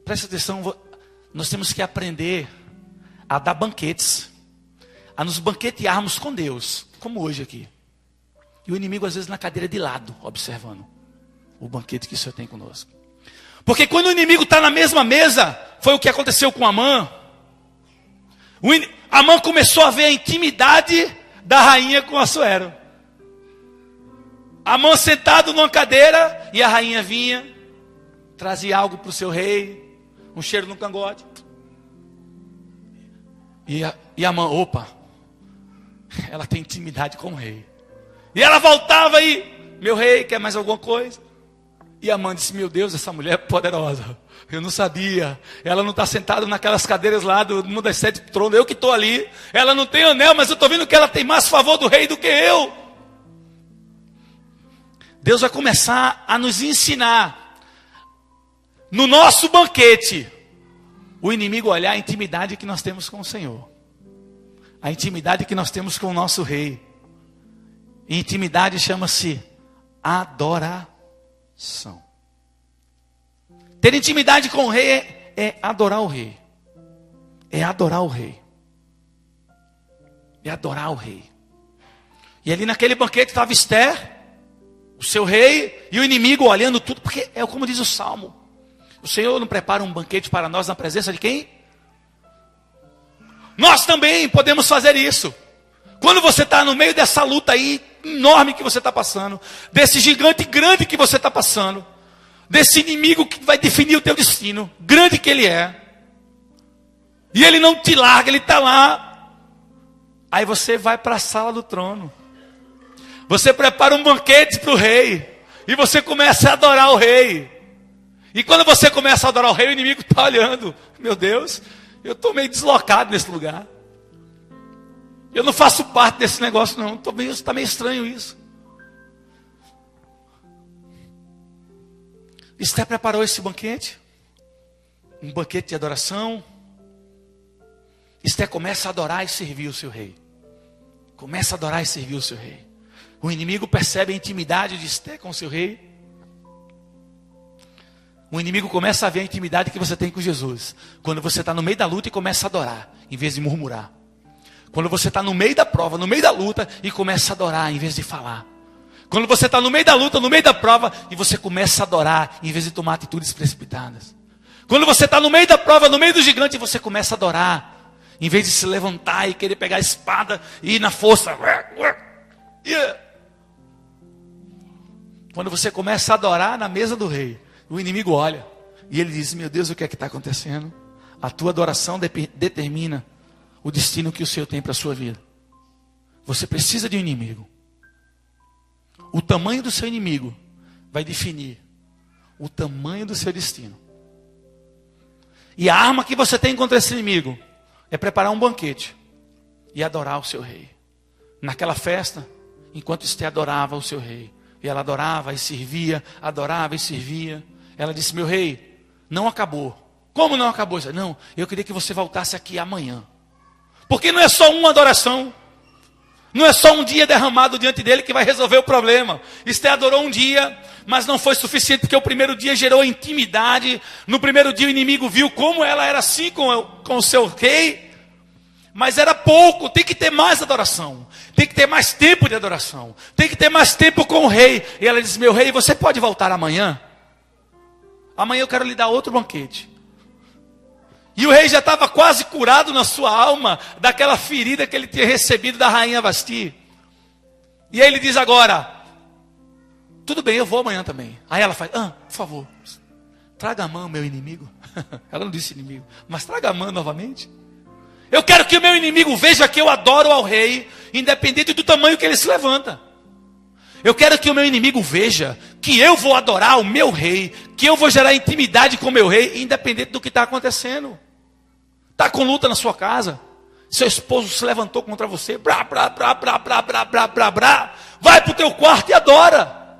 Presta atenção, nós temos que aprender a dar banquetes, a nos banquetearmos com Deus, como hoje aqui. E o inimigo às vezes na cadeira de lado, observando o banquete que o Senhor tem conosco. Porque quando o inimigo está na mesma mesa, foi o que aconteceu com Amã. Amã começou a ver a intimidade da rainha com Assuero. Amã sentado numa cadeira, e a rainha vinha, trazia algo para o seu rei, um cheiro no cangote. E Amã, opa, ela tem intimidade com o rei. E ela voltava e, meu rei, quer mais alguma coisa? E Amã disse, meu Deus, essa mulher é poderosa. Eu não sabia. Ela não está sentada naquelas cadeiras lá do uma das 7 tronos. Eu que estou ali. Ela não tem anel, mas eu estou vendo que ela tem mais favor do rei do que eu. Deus vai começar a nos ensinar, no nosso banquete, o inimigo olhar a intimidade que nós temos com o Senhor. A intimidade que nós temos com o nosso rei. E intimidade chama-se adoração. Ter intimidade com o rei é adorar o rei. É adorar o rei. É adorar o rei. E ali naquele banquete estava Esther, O seu rei e o inimigo olhando tudo, porque é como diz o Salmo. O Senhor não prepara um banquete para nós na presença de quem? Nós também podemos fazer isso. Quando você está no meio dessa luta aí, enorme que você está passando, desse gigante grande que você está passando, desse inimigo que vai definir o teu destino, grande que ele é, e ele não te larga, ele está lá. Aí você vai para a sala do trono. Você prepara um banquete para o rei. E você começa a adorar o rei. E quando você começa a adorar o rei, o inimigo está olhando. Meu Deus, eu estou meio deslocado nesse lugar. Eu não faço parte desse negócio não. Está meio estranho isso. Esté preparou esse banquete. Um banquete de adoração. Esté começa a adorar e servir o seu rei. Começa a adorar e servir o seu rei. O inimigo percebe a intimidade de Esté com o seu rei. O inimigo começa a ver a intimidade que você tem com Jesus. Quando você está no meio da luta e começa a adorar, em vez de murmurar. Quando você está no meio da prova, no meio da luta, e começa a adorar, em vez de falar. Quando você está no meio da luta, no meio da prova, e você começa a adorar, em vez de tomar atitudes precipitadas. Quando você está no meio da prova, no meio do gigante, e você começa a adorar, em vez de se levantar e querer pegar a espada e ir na força. Quando você começa a adorar na mesa do rei, o inimigo olha e ele diz: meu Deus, o que é que está acontecendo? A tua adoração determina o destino que o Senhor tem para a sua vida. Você precisa de um inimigo. O tamanho do seu inimigo vai definir o tamanho do seu destino. E a arma que você tem contra esse inimigo é preparar um banquete e adorar o seu rei. Naquela festa, enquanto Esté adorava o seu rei, e ela adorava e servia, adorava e servia, ela disse: meu rei, não acabou. Como não acabou? Não, eu queria que você voltasse aqui amanhã. Porque não é só uma adoração. Não é só um dia derramado diante dele que vai resolver o problema. Esté adorou um dia, mas não foi suficiente, porque o primeiro dia gerou intimidade. No primeiro dia o inimigo viu como ela era assim com o seu rei. Mas era pouco, tem que ter mais adoração. Tem que ter mais tempo de adoração. Tem que ter mais tempo com o rei. E ela disse: meu rei, você pode voltar amanhã? Amanhã eu quero lhe dar outro banquete. E o rei já estava quase curado na sua alma daquela ferida que ele tinha recebido da rainha Vasti. E aí ele diz agora: tudo bem, eu vou amanhã também. Aí ela faz: por favor, traga a mão, meu inimigo. Ela não disse inimigo, mas traga a mão novamente. Eu quero que o meu inimigo veja que eu adoro ao rei, independente do tamanho que ele se levanta. Eu quero que o meu inimigo veja que eu vou adorar o meu rei, que eu vou gerar intimidade com o meu rei, independente do que está acontecendo. Está com luta na sua casa, seu esposo se levantou contra você, vai para o teu quarto e adora.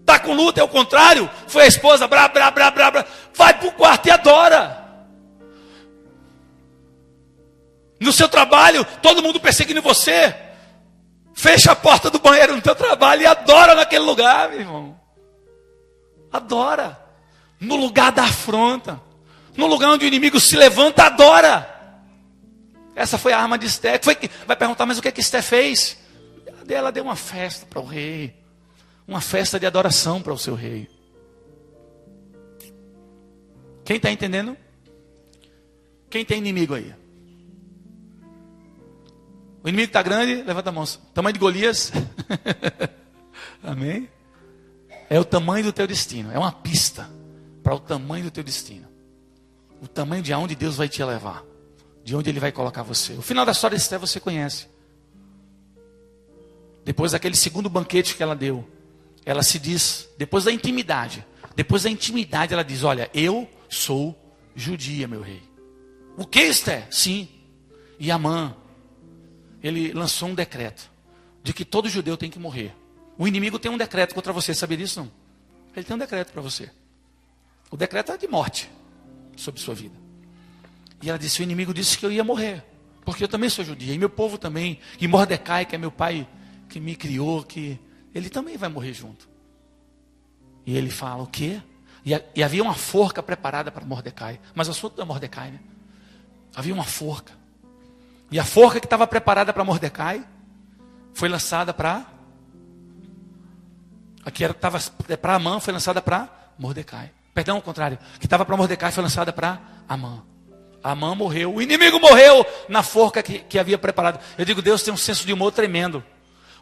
Está com luta, é o contrário, foi a esposa, vai para o quarto e adora. No seu trabalho, todo mundo perseguindo você, fecha a porta do banheiro no teu trabalho e adora naquele lugar, meu irmão. Adora. No lugar da afronta, no lugar onde o inimigo se levanta, adora. Essa foi a arma de Esté. Vai perguntar: mas o que Esté fez? Ela deu uma festa para o rei, uma festa de adoração para o seu rei. Quem está entendendo? Quem tem inimigo aí? O inimigo está grande? Levanta a mão. Tamanho de Golias? Amém? É o tamanho do teu destino. É uma pista para o tamanho do teu destino. O tamanho de onde Deus vai te levar. De onde Ele vai colocar você. O final da história de Esté você conhece. Depois daquele segundo banquete que ela deu, ela se diz, depois da intimidade ela diz: olha, eu sou judia, meu rei. O que, Esté? Sim. E Amã, ele lançou um decreto de que todo judeu tem que morrer. O inimigo tem um decreto contra você, sabia disso não? Ele tem um decreto para você. O decreto é de morte sobre sua vida. E ela disse: o inimigo disse que eu ia morrer, porque eu também sou judia, e meu povo também, e Mordecai, que é meu pai, que me criou, que ele também vai morrer junto. E ele fala: o quê? E havia uma forca preparada para Mordecai. Mas o assunto não é Mordecai, né? Havia uma forca. E a forca que estava preparada para Mordecai foi lançada para que estava para Amã foi lançada para Mordecai. Perdão, ao contrário. Que estava para Mordecai foi lançada para Amã. Amã morreu. O inimigo morreu na forca que havia preparado. Eu digo, Deus tem um senso de humor tremendo.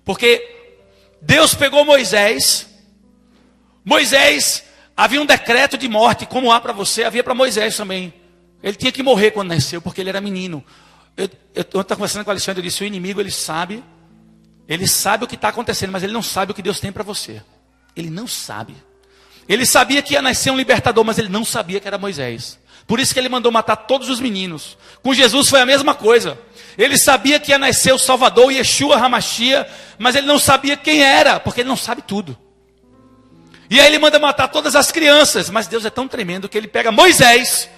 Porque Deus pegou Moisés. Moisés, havia um decreto de morte, como há para você, havia para Moisés também. Ele tinha que morrer quando nasceu, porque ele era menino. Eu estava conversando com a Alexandre, eu disse, o inimigo, ele sabe o que está acontecendo, mas ele não sabe o que Deus tem para você. Ele não sabe. Ele sabia que ia nascer um libertador, mas ele não sabia que era Moisés. Por isso que ele mandou matar todos os meninos. Com Jesus foi a mesma coisa. Ele sabia que ia nascer o Salvador, Yeshua HaMashiach, mas ele não sabia quem era, porque ele não sabe tudo. E aí ele manda matar todas as crianças, mas Deus é tão tremendo que ele pega Moisés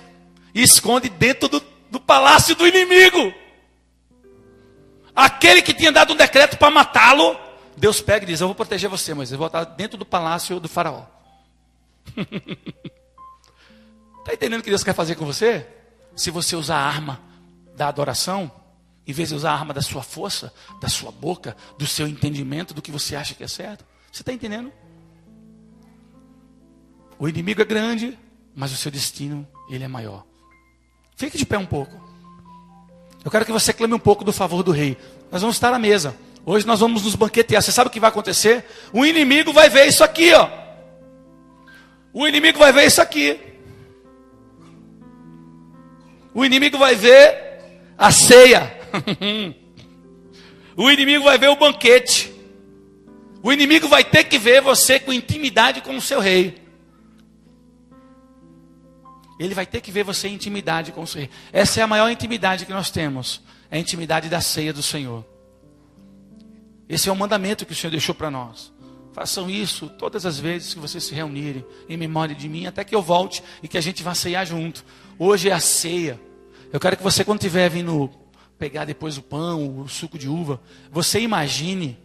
e esconde dentro do palácio do inimigo. Aquele que tinha dado um decreto para matá-lo, Deus pega e diz, eu vou proteger você, Moisés, eu vou estar dentro do palácio do faraó. Está entendendo o que Deus quer fazer com você? Se você usar a arma da adoração, em vez de usar a arma da sua força, da sua boca, do seu entendimento, do que você acha que é certo. Você está entendendo? O inimigo é grande, mas o seu destino, ele é maior. Fique de pé um pouco. Eu quero que você clame um pouco do favor do rei. Nós vamos estar à mesa. Hoje nós vamos nos banquetear. Você sabe o que vai acontecer? O inimigo vai ver isso aqui, ó. O inimigo vai ver isso aqui. O inimigo vai ver a ceia. O inimigo vai ver o banquete. O inimigo vai ter que ver você com intimidade com o seu rei. Ele vai ter que ver você em intimidade com o seu rei. Essa é a maior intimidade que nós temos. É a intimidade da ceia do Senhor. Esse é o mandamento que o Senhor deixou para nós. Façam isso todas as vezes que vocês se reunirem em memória de mim, até que eu volte e que a gente vá ceiar junto. Hoje é a ceia. Eu quero que você, quando estiver vindo pegar depois o pão, o suco de uva, você imagine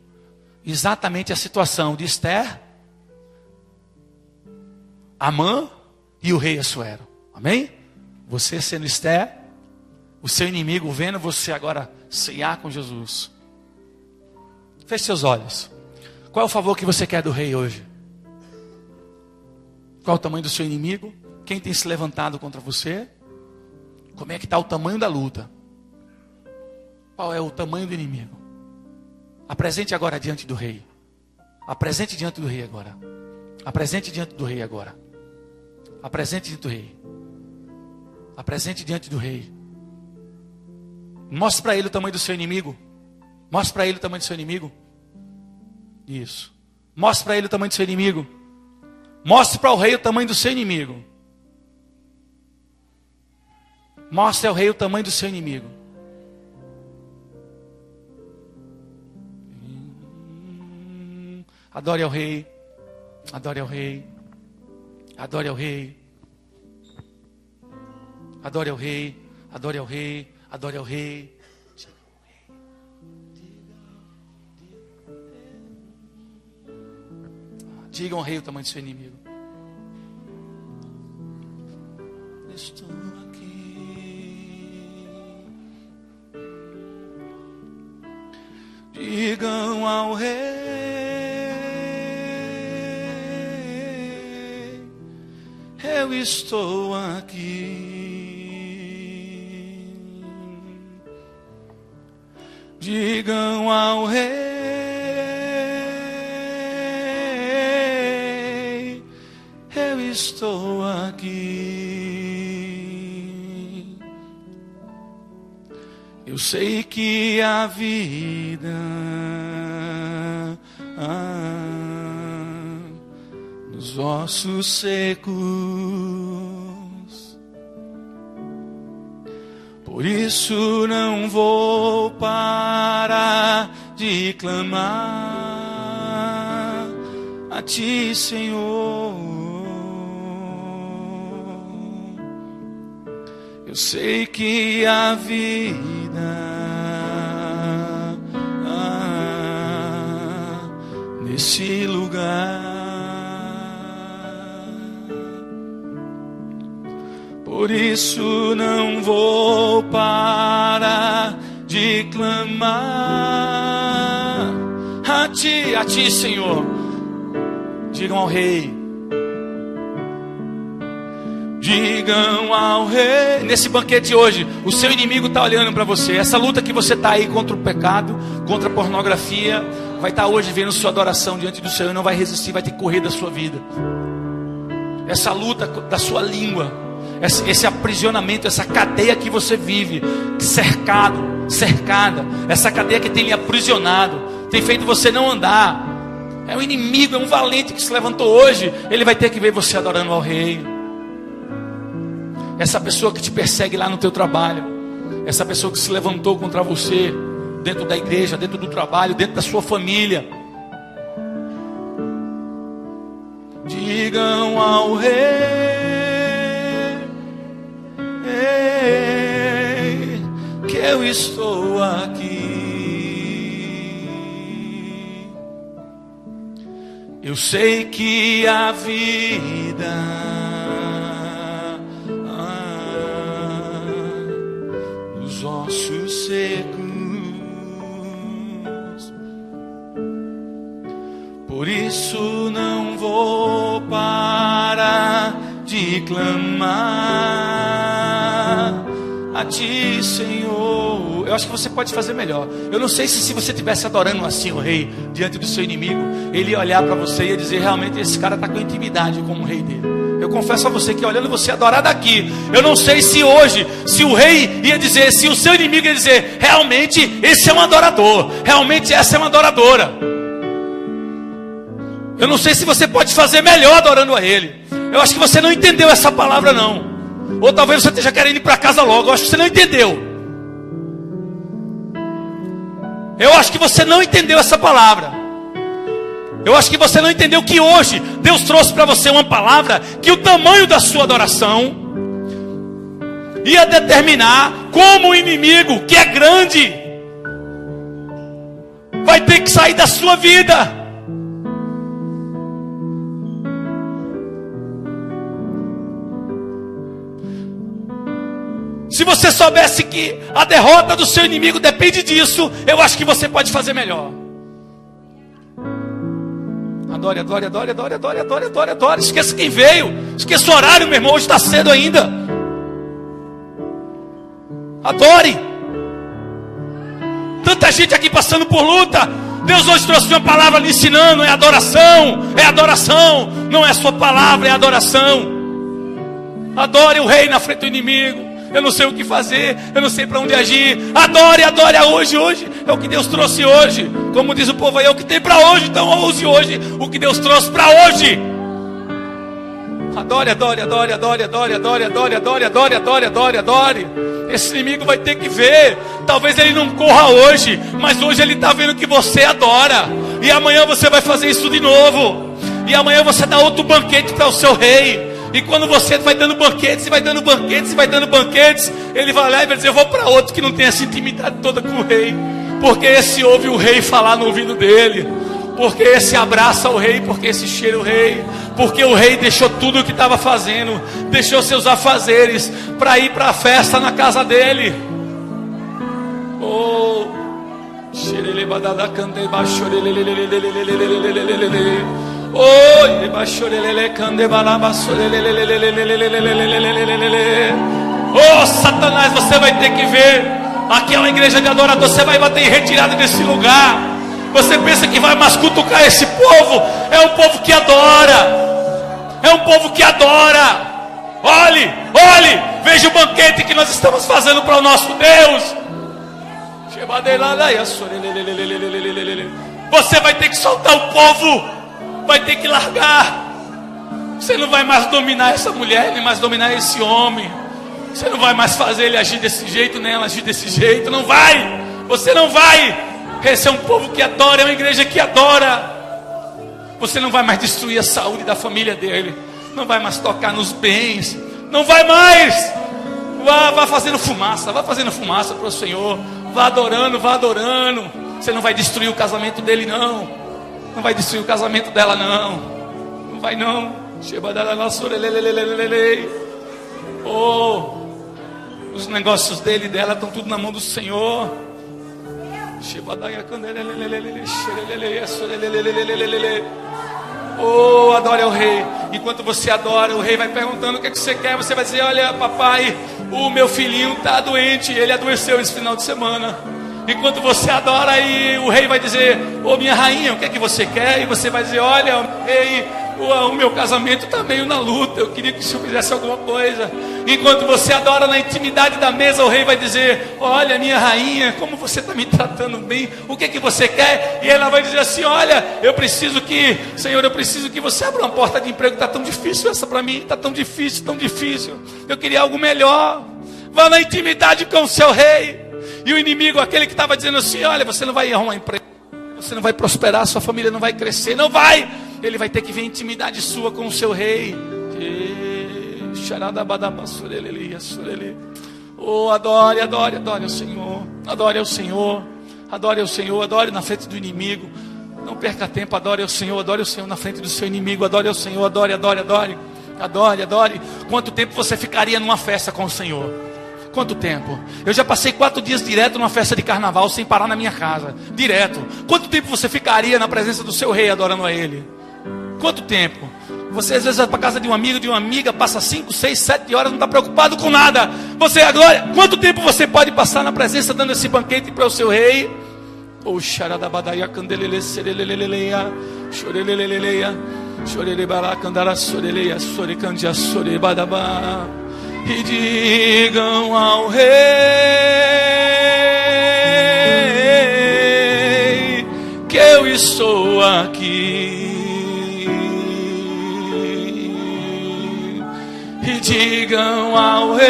exatamente a situação de Esther, Amã e o rei Assuero. Amém? Você sendo Esther, o seu inimigo vendo você agora ceiar com Jesus. Feche seus olhos. Qual é o favor que você quer do rei hoje? Qual é o tamanho do seu inimigo? Quem tem se levantado contra você? Como é que está o tamanho da luta? Qual é o tamanho do inimigo? Apresente agora diante do rei. Apresente diante do rei agora. Apresente diante do rei agora. Apresente diante do rei. Apresente diante do rei. Mostre para ele o tamanho do seu inimigo. Mostre para ele o tamanho do seu inimigo. Isso. Mostre para ele o tamanho do seu inimigo. Mostre para o rei o tamanho do seu inimigo. Mostre ao rei o tamanho do seu inimigo. Adore ao rei. Adore ao rei. Adore ao rei. Adore ao rei. Adore ao rei. Adore ao rei. Digam ao rei o tamanho do seu inimigo. Estou aqui. Digam ao rei, eu estou aqui. Digam ao rei, eu estou aqui. Eu sei que a vida nos ossos secos, por isso não vou parar de clamar a Ti, Senhor. Eu sei que a vida nesse lugar, por isso não vou parar de clamar a Ti, Senhor. Digam ao rei. Digam ao rei. Nesse banquete hoje, o seu inimigo está olhando para você. Essa luta que você está aí contra o pecado, contra a pornografia, vai estar hoje vendo sua adoração diante do Senhor e não vai resistir, vai ter que correr da sua vida. Essa luta da sua língua, esse aprisionamento, essa cadeia que você vive, cercada, essa cadeia que tem lhe aprisionado, tem feito você não andar. É um inimigo, é um valente que se levantou hoje. Ele vai ter que ver você adorando ao rei. Essa pessoa que te persegue lá no teu trabalho, essa pessoa que se levantou contra você, dentro da igreja, dentro do trabalho, dentro da sua família. Digam ao rei, que eu estou aqui. Eu sei que a vida os ossos secos, por isso não vou parar de clamar a Ti, Senhor. Eu acho que você pode fazer melhor. Eu não sei se você estivesse adorando assim o rei diante do seu inimigo, ele ia olhar para você e ia dizer: realmente esse cara está com intimidade como o rei dele. Eu confesso a você que olhando você adorar daqui, eu não sei se hoje, se o rei ia dizer, se o seu inimigo ia dizer: realmente esse é um adorador, realmente essa é uma adoradora. Eu não sei se você pode fazer melhor adorando a ele. Eu acho que você não entendeu essa palavra não. Ou talvez você esteja querendo ir para casa logo. Eu acho que você não entendeu. Eu acho que você não entendeu essa palavra. Eu acho que você não entendeu que hoje Deus trouxe para você uma palavra que o tamanho da sua adoração ia determinar como o inimigo, que é grande, vai ter que sair da sua vida. Se você soubesse que a derrota do seu inimigo depende disso, eu acho que você pode fazer melhor. Adore, adore, adore, adore, adore, adore, adore, adore. Esqueça quem veio. Esqueça o horário, meu irmão. Hoje está cedo ainda. Adore. Tanta gente aqui passando por luta. Deus hoje trouxe uma palavra lhe ensinando. É adoração. É adoração. Não é sua palavra, é adoração. Adore o rei na frente do inimigo. Eu não sei o que fazer, eu não sei para onde agir. Adore, adore a hoje. Hoje é o que Deus trouxe hoje. Como diz o povo aí, é o que tem para hoje. Então use hoje o que Deus trouxe para hoje. Adore, adore, adore, adore, adore, adore, adore, adore, adore, adore, adore, adore. Esse inimigo vai ter que ver. Talvez ele não corra hoje, mas hoje ele está vendo que você adora. E amanhã você vai fazer isso de novo. E amanhã você dá outro banquete para o seu rei. E quando você vai dando banquetes, vai dando banquetes, vai dando banquetes, ele vai lá e vai dizer: eu vou para outro que não tem essa intimidade toda com o rei. Porque esse ouve o rei falar no ouvido dele. Porque esse abraça o rei, porque esse cheira o rei. Porque o rei deixou tudo o que estava fazendo, deixou seus afazeres para ir para a festa na casa dele. Oh, oh, Satanás, você vai ter que ver. Aqui é uma igreja de adorador. Você vai bater em retirada desse lugar. Você pensa que vai mais cutucar esse povo? É um povo que adora. É um povo que adora. Olhe, olhe, veja o banquete que nós estamos fazendo para o nosso Deus. Você vai ter que soltar o povo. Vai ter que largar. Você não vai mais dominar essa mulher, nem mais dominar esse homem. Você não vai mais fazer ele agir desse jeito, nem ela agir desse jeito. Não vai. Você não vai. Esse é um povo que adora, é uma igreja que adora. Você não vai mais destruir a saúde da família dele. Não vai mais tocar nos bens. Não vai mais. Vá fazendo fumaça. Vá fazendo fumaça para o Senhor. Vá adorando, vá adorando. Você não vai destruir o casamento dele, não. Não vai destruir o casamento dela, não. Não vai, não. Oh, os negócios dele e dela estão tudo na mão do Senhor. Oh, adore ao rei. Enquanto você adora, o rei vai perguntando o que é que você quer. Você vai dizer: olha, papai, o meu filhinho está doente, ele adoeceu esse final de semana. Enquanto você adora, aí o rei vai dizer: ô minha rainha, o que é que você quer? E você vai dizer: olha, rei, o meu casamento está meio na luta, eu queria que o senhor fizesse alguma coisa. Enquanto você adora na intimidade da mesa, o rei vai dizer: olha, minha rainha, como você está me tratando bem, o que é que você quer? E ela vai dizer assim: olha, Senhor, eu preciso que você abra uma porta de emprego, está tão difícil essa para mim, está tão difícil, eu queria algo melhor. Vá na intimidade com o seu rei. E o inimigo, aquele que estava dizendo assim: olha, você não vai arrumar emprego, você não vai prosperar, sua família não vai crescer, não vai. Ele vai ter que ver a intimidade sua com o seu rei. Oh, adore ao Senhor. Adore ao Senhor. Adore ao Senhor. Adore na frente do inimigo. Não perca tempo, adore ao Senhor na frente do seu inimigo. Adore ao Senhor, adore. Quanto tempo você ficaria numa festa com o Senhor? Quanto tempo? Eu já passei 4 dias direto numa festa de carnaval, sem parar na minha casa, direto. Quanto tempo você ficaria na presença do seu rei, adorando a ele? Quanto tempo? Você às vezes vai para casa de um amigo, de uma amiga, passa 5, 6, 7 horas, não está preocupado com nada. Você agora, quanto tempo você pode passar na presença, dando esse banquete para o seu rei? Oh, xaradabadaia, candelele, sereleleleia, choreleleleia, chorelebara, candara, soreleia, sorecandia, sorebadabá. E digam ao rei que eu estou aqui. E digam ao rei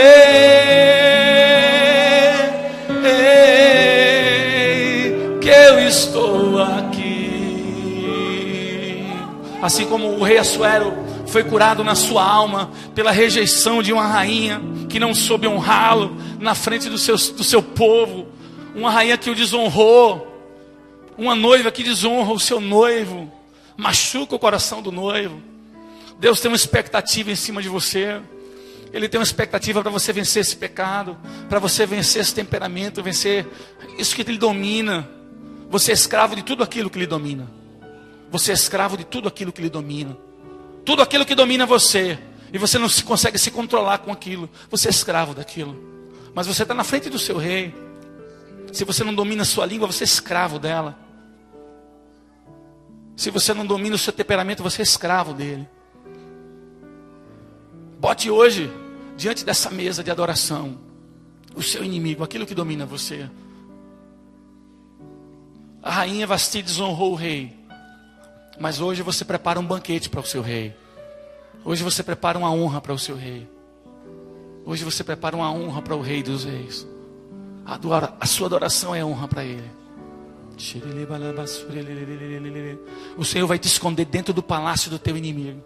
que eu estou aqui. Assim como o rei Assuero foi curado na sua alma pela rejeição de uma rainha que não soube honrá-lo na frente do seu povo, uma rainha que o desonrou, uma noiva que desonra o seu noivo, machuca o coração do noivo. Deus tem uma expectativa em cima de você. Ele tem uma expectativa para você vencer esse pecado, para você vencer esse temperamento, vencer isso que lhe domina. Você é escravo de tudo aquilo que lhe domina. Você é escravo de tudo aquilo que lhe domina. Tudo aquilo que domina você, e você não consegue se controlar com aquilo, você é escravo daquilo. Mas você está na frente do seu rei. Se você não domina a sua língua, você é escravo dela. Se você não domina o seu temperamento, você é escravo dele. Bote hoje, diante dessa mesa de adoração, o seu inimigo, aquilo que domina você. A rainha Vasti desonrou o rei, mas hoje você prepara um banquete para o seu rei. Hoje você prepara uma honra para o seu rei. Hoje você prepara uma honra para o rei dos reis. A sua adoração é honra para ele. O Senhor vai te esconder dentro do palácio do teu inimigo.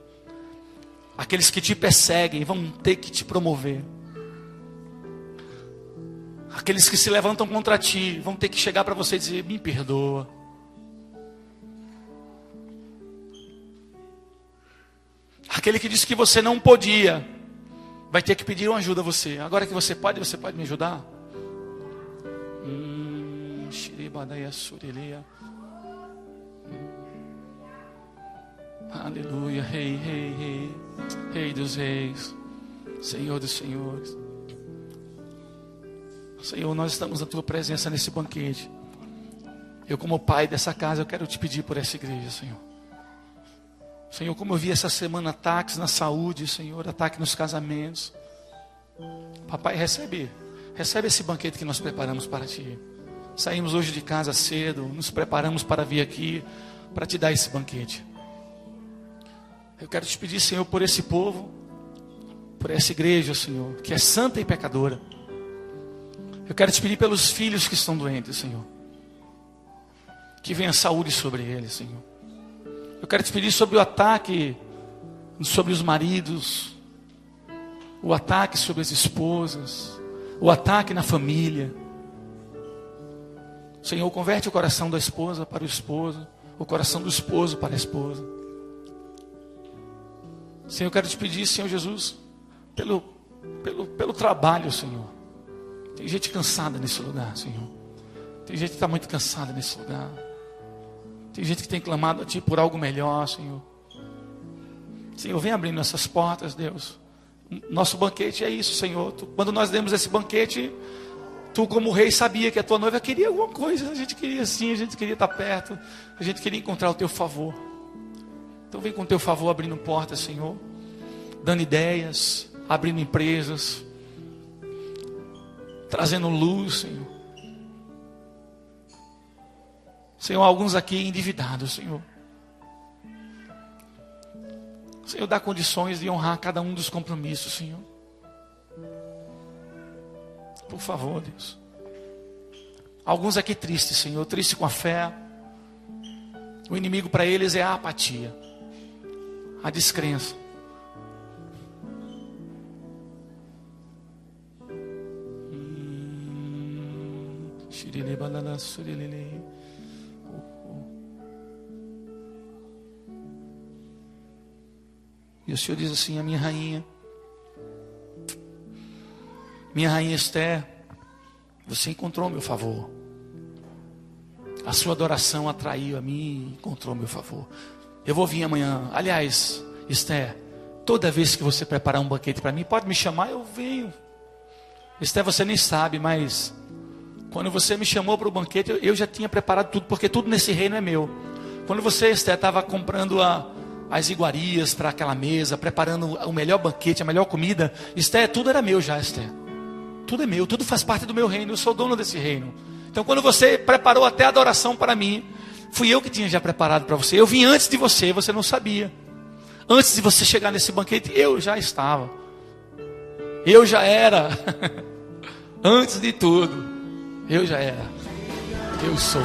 Aqueles que te perseguem vão ter que te promover. Aqueles que se levantam contra ti vão ter que chegar para você e dizer: me perdoa. Aquele que disse que você não podia vai ter que pedir uma ajuda a você. Agora que você pode me ajudar? Aleluia, rei, rei, rei, rei dos reis, Senhor dos senhores. Senhor, nós estamos na tua presença nesse banquete. Eu, como pai dessa casa, eu quero te pedir por essa igreja, Senhor. Senhor, como eu vi essa semana ataques na saúde, Senhor, ataque nos casamentos. Papai, recebe esse banquete que nós preparamos para ti. Saímos hoje de casa cedo, nos preparamos para vir aqui, para te dar esse banquete. Eu quero te pedir, Senhor, por esse povo, por essa igreja, Senhor, que é santa e pecadora. Eu quero te pedir pelos filhos que estão doentes, Senhor. Que venha saúde sobre eles, Senhor. Eu quero te pedir sobre o ataque sobre os maridos, o ataque sobre as esposas, o ataque na família. Senhor, converte o coração da esposa para o esposo, o coração do esposo para a esposa. Senhor, eu quero te pedir, Senhor Jesus, pelo trabalho, Senhor. Tem gente cansada nesse lugar, Senhor. Tem gente que está muito cansada nesse lugar. Tem gente que tem clamado a Ti por algo melhor, Senhor. Senhor, vem abrindo essas portas, Deus. Nosso banquete é isso, Senhor. Quando nós demos esse banquete, Tu como rei sabia que a Tua noiva queria alguma coisa. A gente queria sim, a gente queria estar perto, a gente queria encontrar o Teu favor. Então vem com o Teu favor abrindo portas, Senhor, dando ideias, abrindo empresas, trazendo luz, Senhor. Senhor, alguns aqui endividados, Senhor. Senhor, dá condições de honrar cada um dos compromissos, Senhor. Por favor, Deus. Alguns aqui tristes, Senhor, tristes com a fé. O inimigo para eles é a apatia, a descrença. E o Senhor diz assim: a minha rainha Esther, você encontrou meu favor. A sua adoração atraiu a mim e encontrou meu favor. Eu vou vir amanhã. Aliás, Esther, toda vez que você preparar um banquete para mim, pode me chamar, eu venho. Esther, você nem sabe, mas quando você me chamou para o banquete, eu já tinha preparado tudo, porque tudo nesse reino é meu. Quando você, Esther, estava comprando as iguarias para aquela mesa, preparando o melhor banquete, a melhor comida, Esther, tudo era meu já, Esther. Tudo é meu, tudo faz parte do meu reino, eu sou dono desse reino. Então quando você preparou até a adoração para mim, fui eu que tinha já preparado para você. Eu vim antes de você, você não sabia. Antes de você chegar nesse banquete, eu já estava. Eu já era. Antes de tudo, eu já era. Eu sou.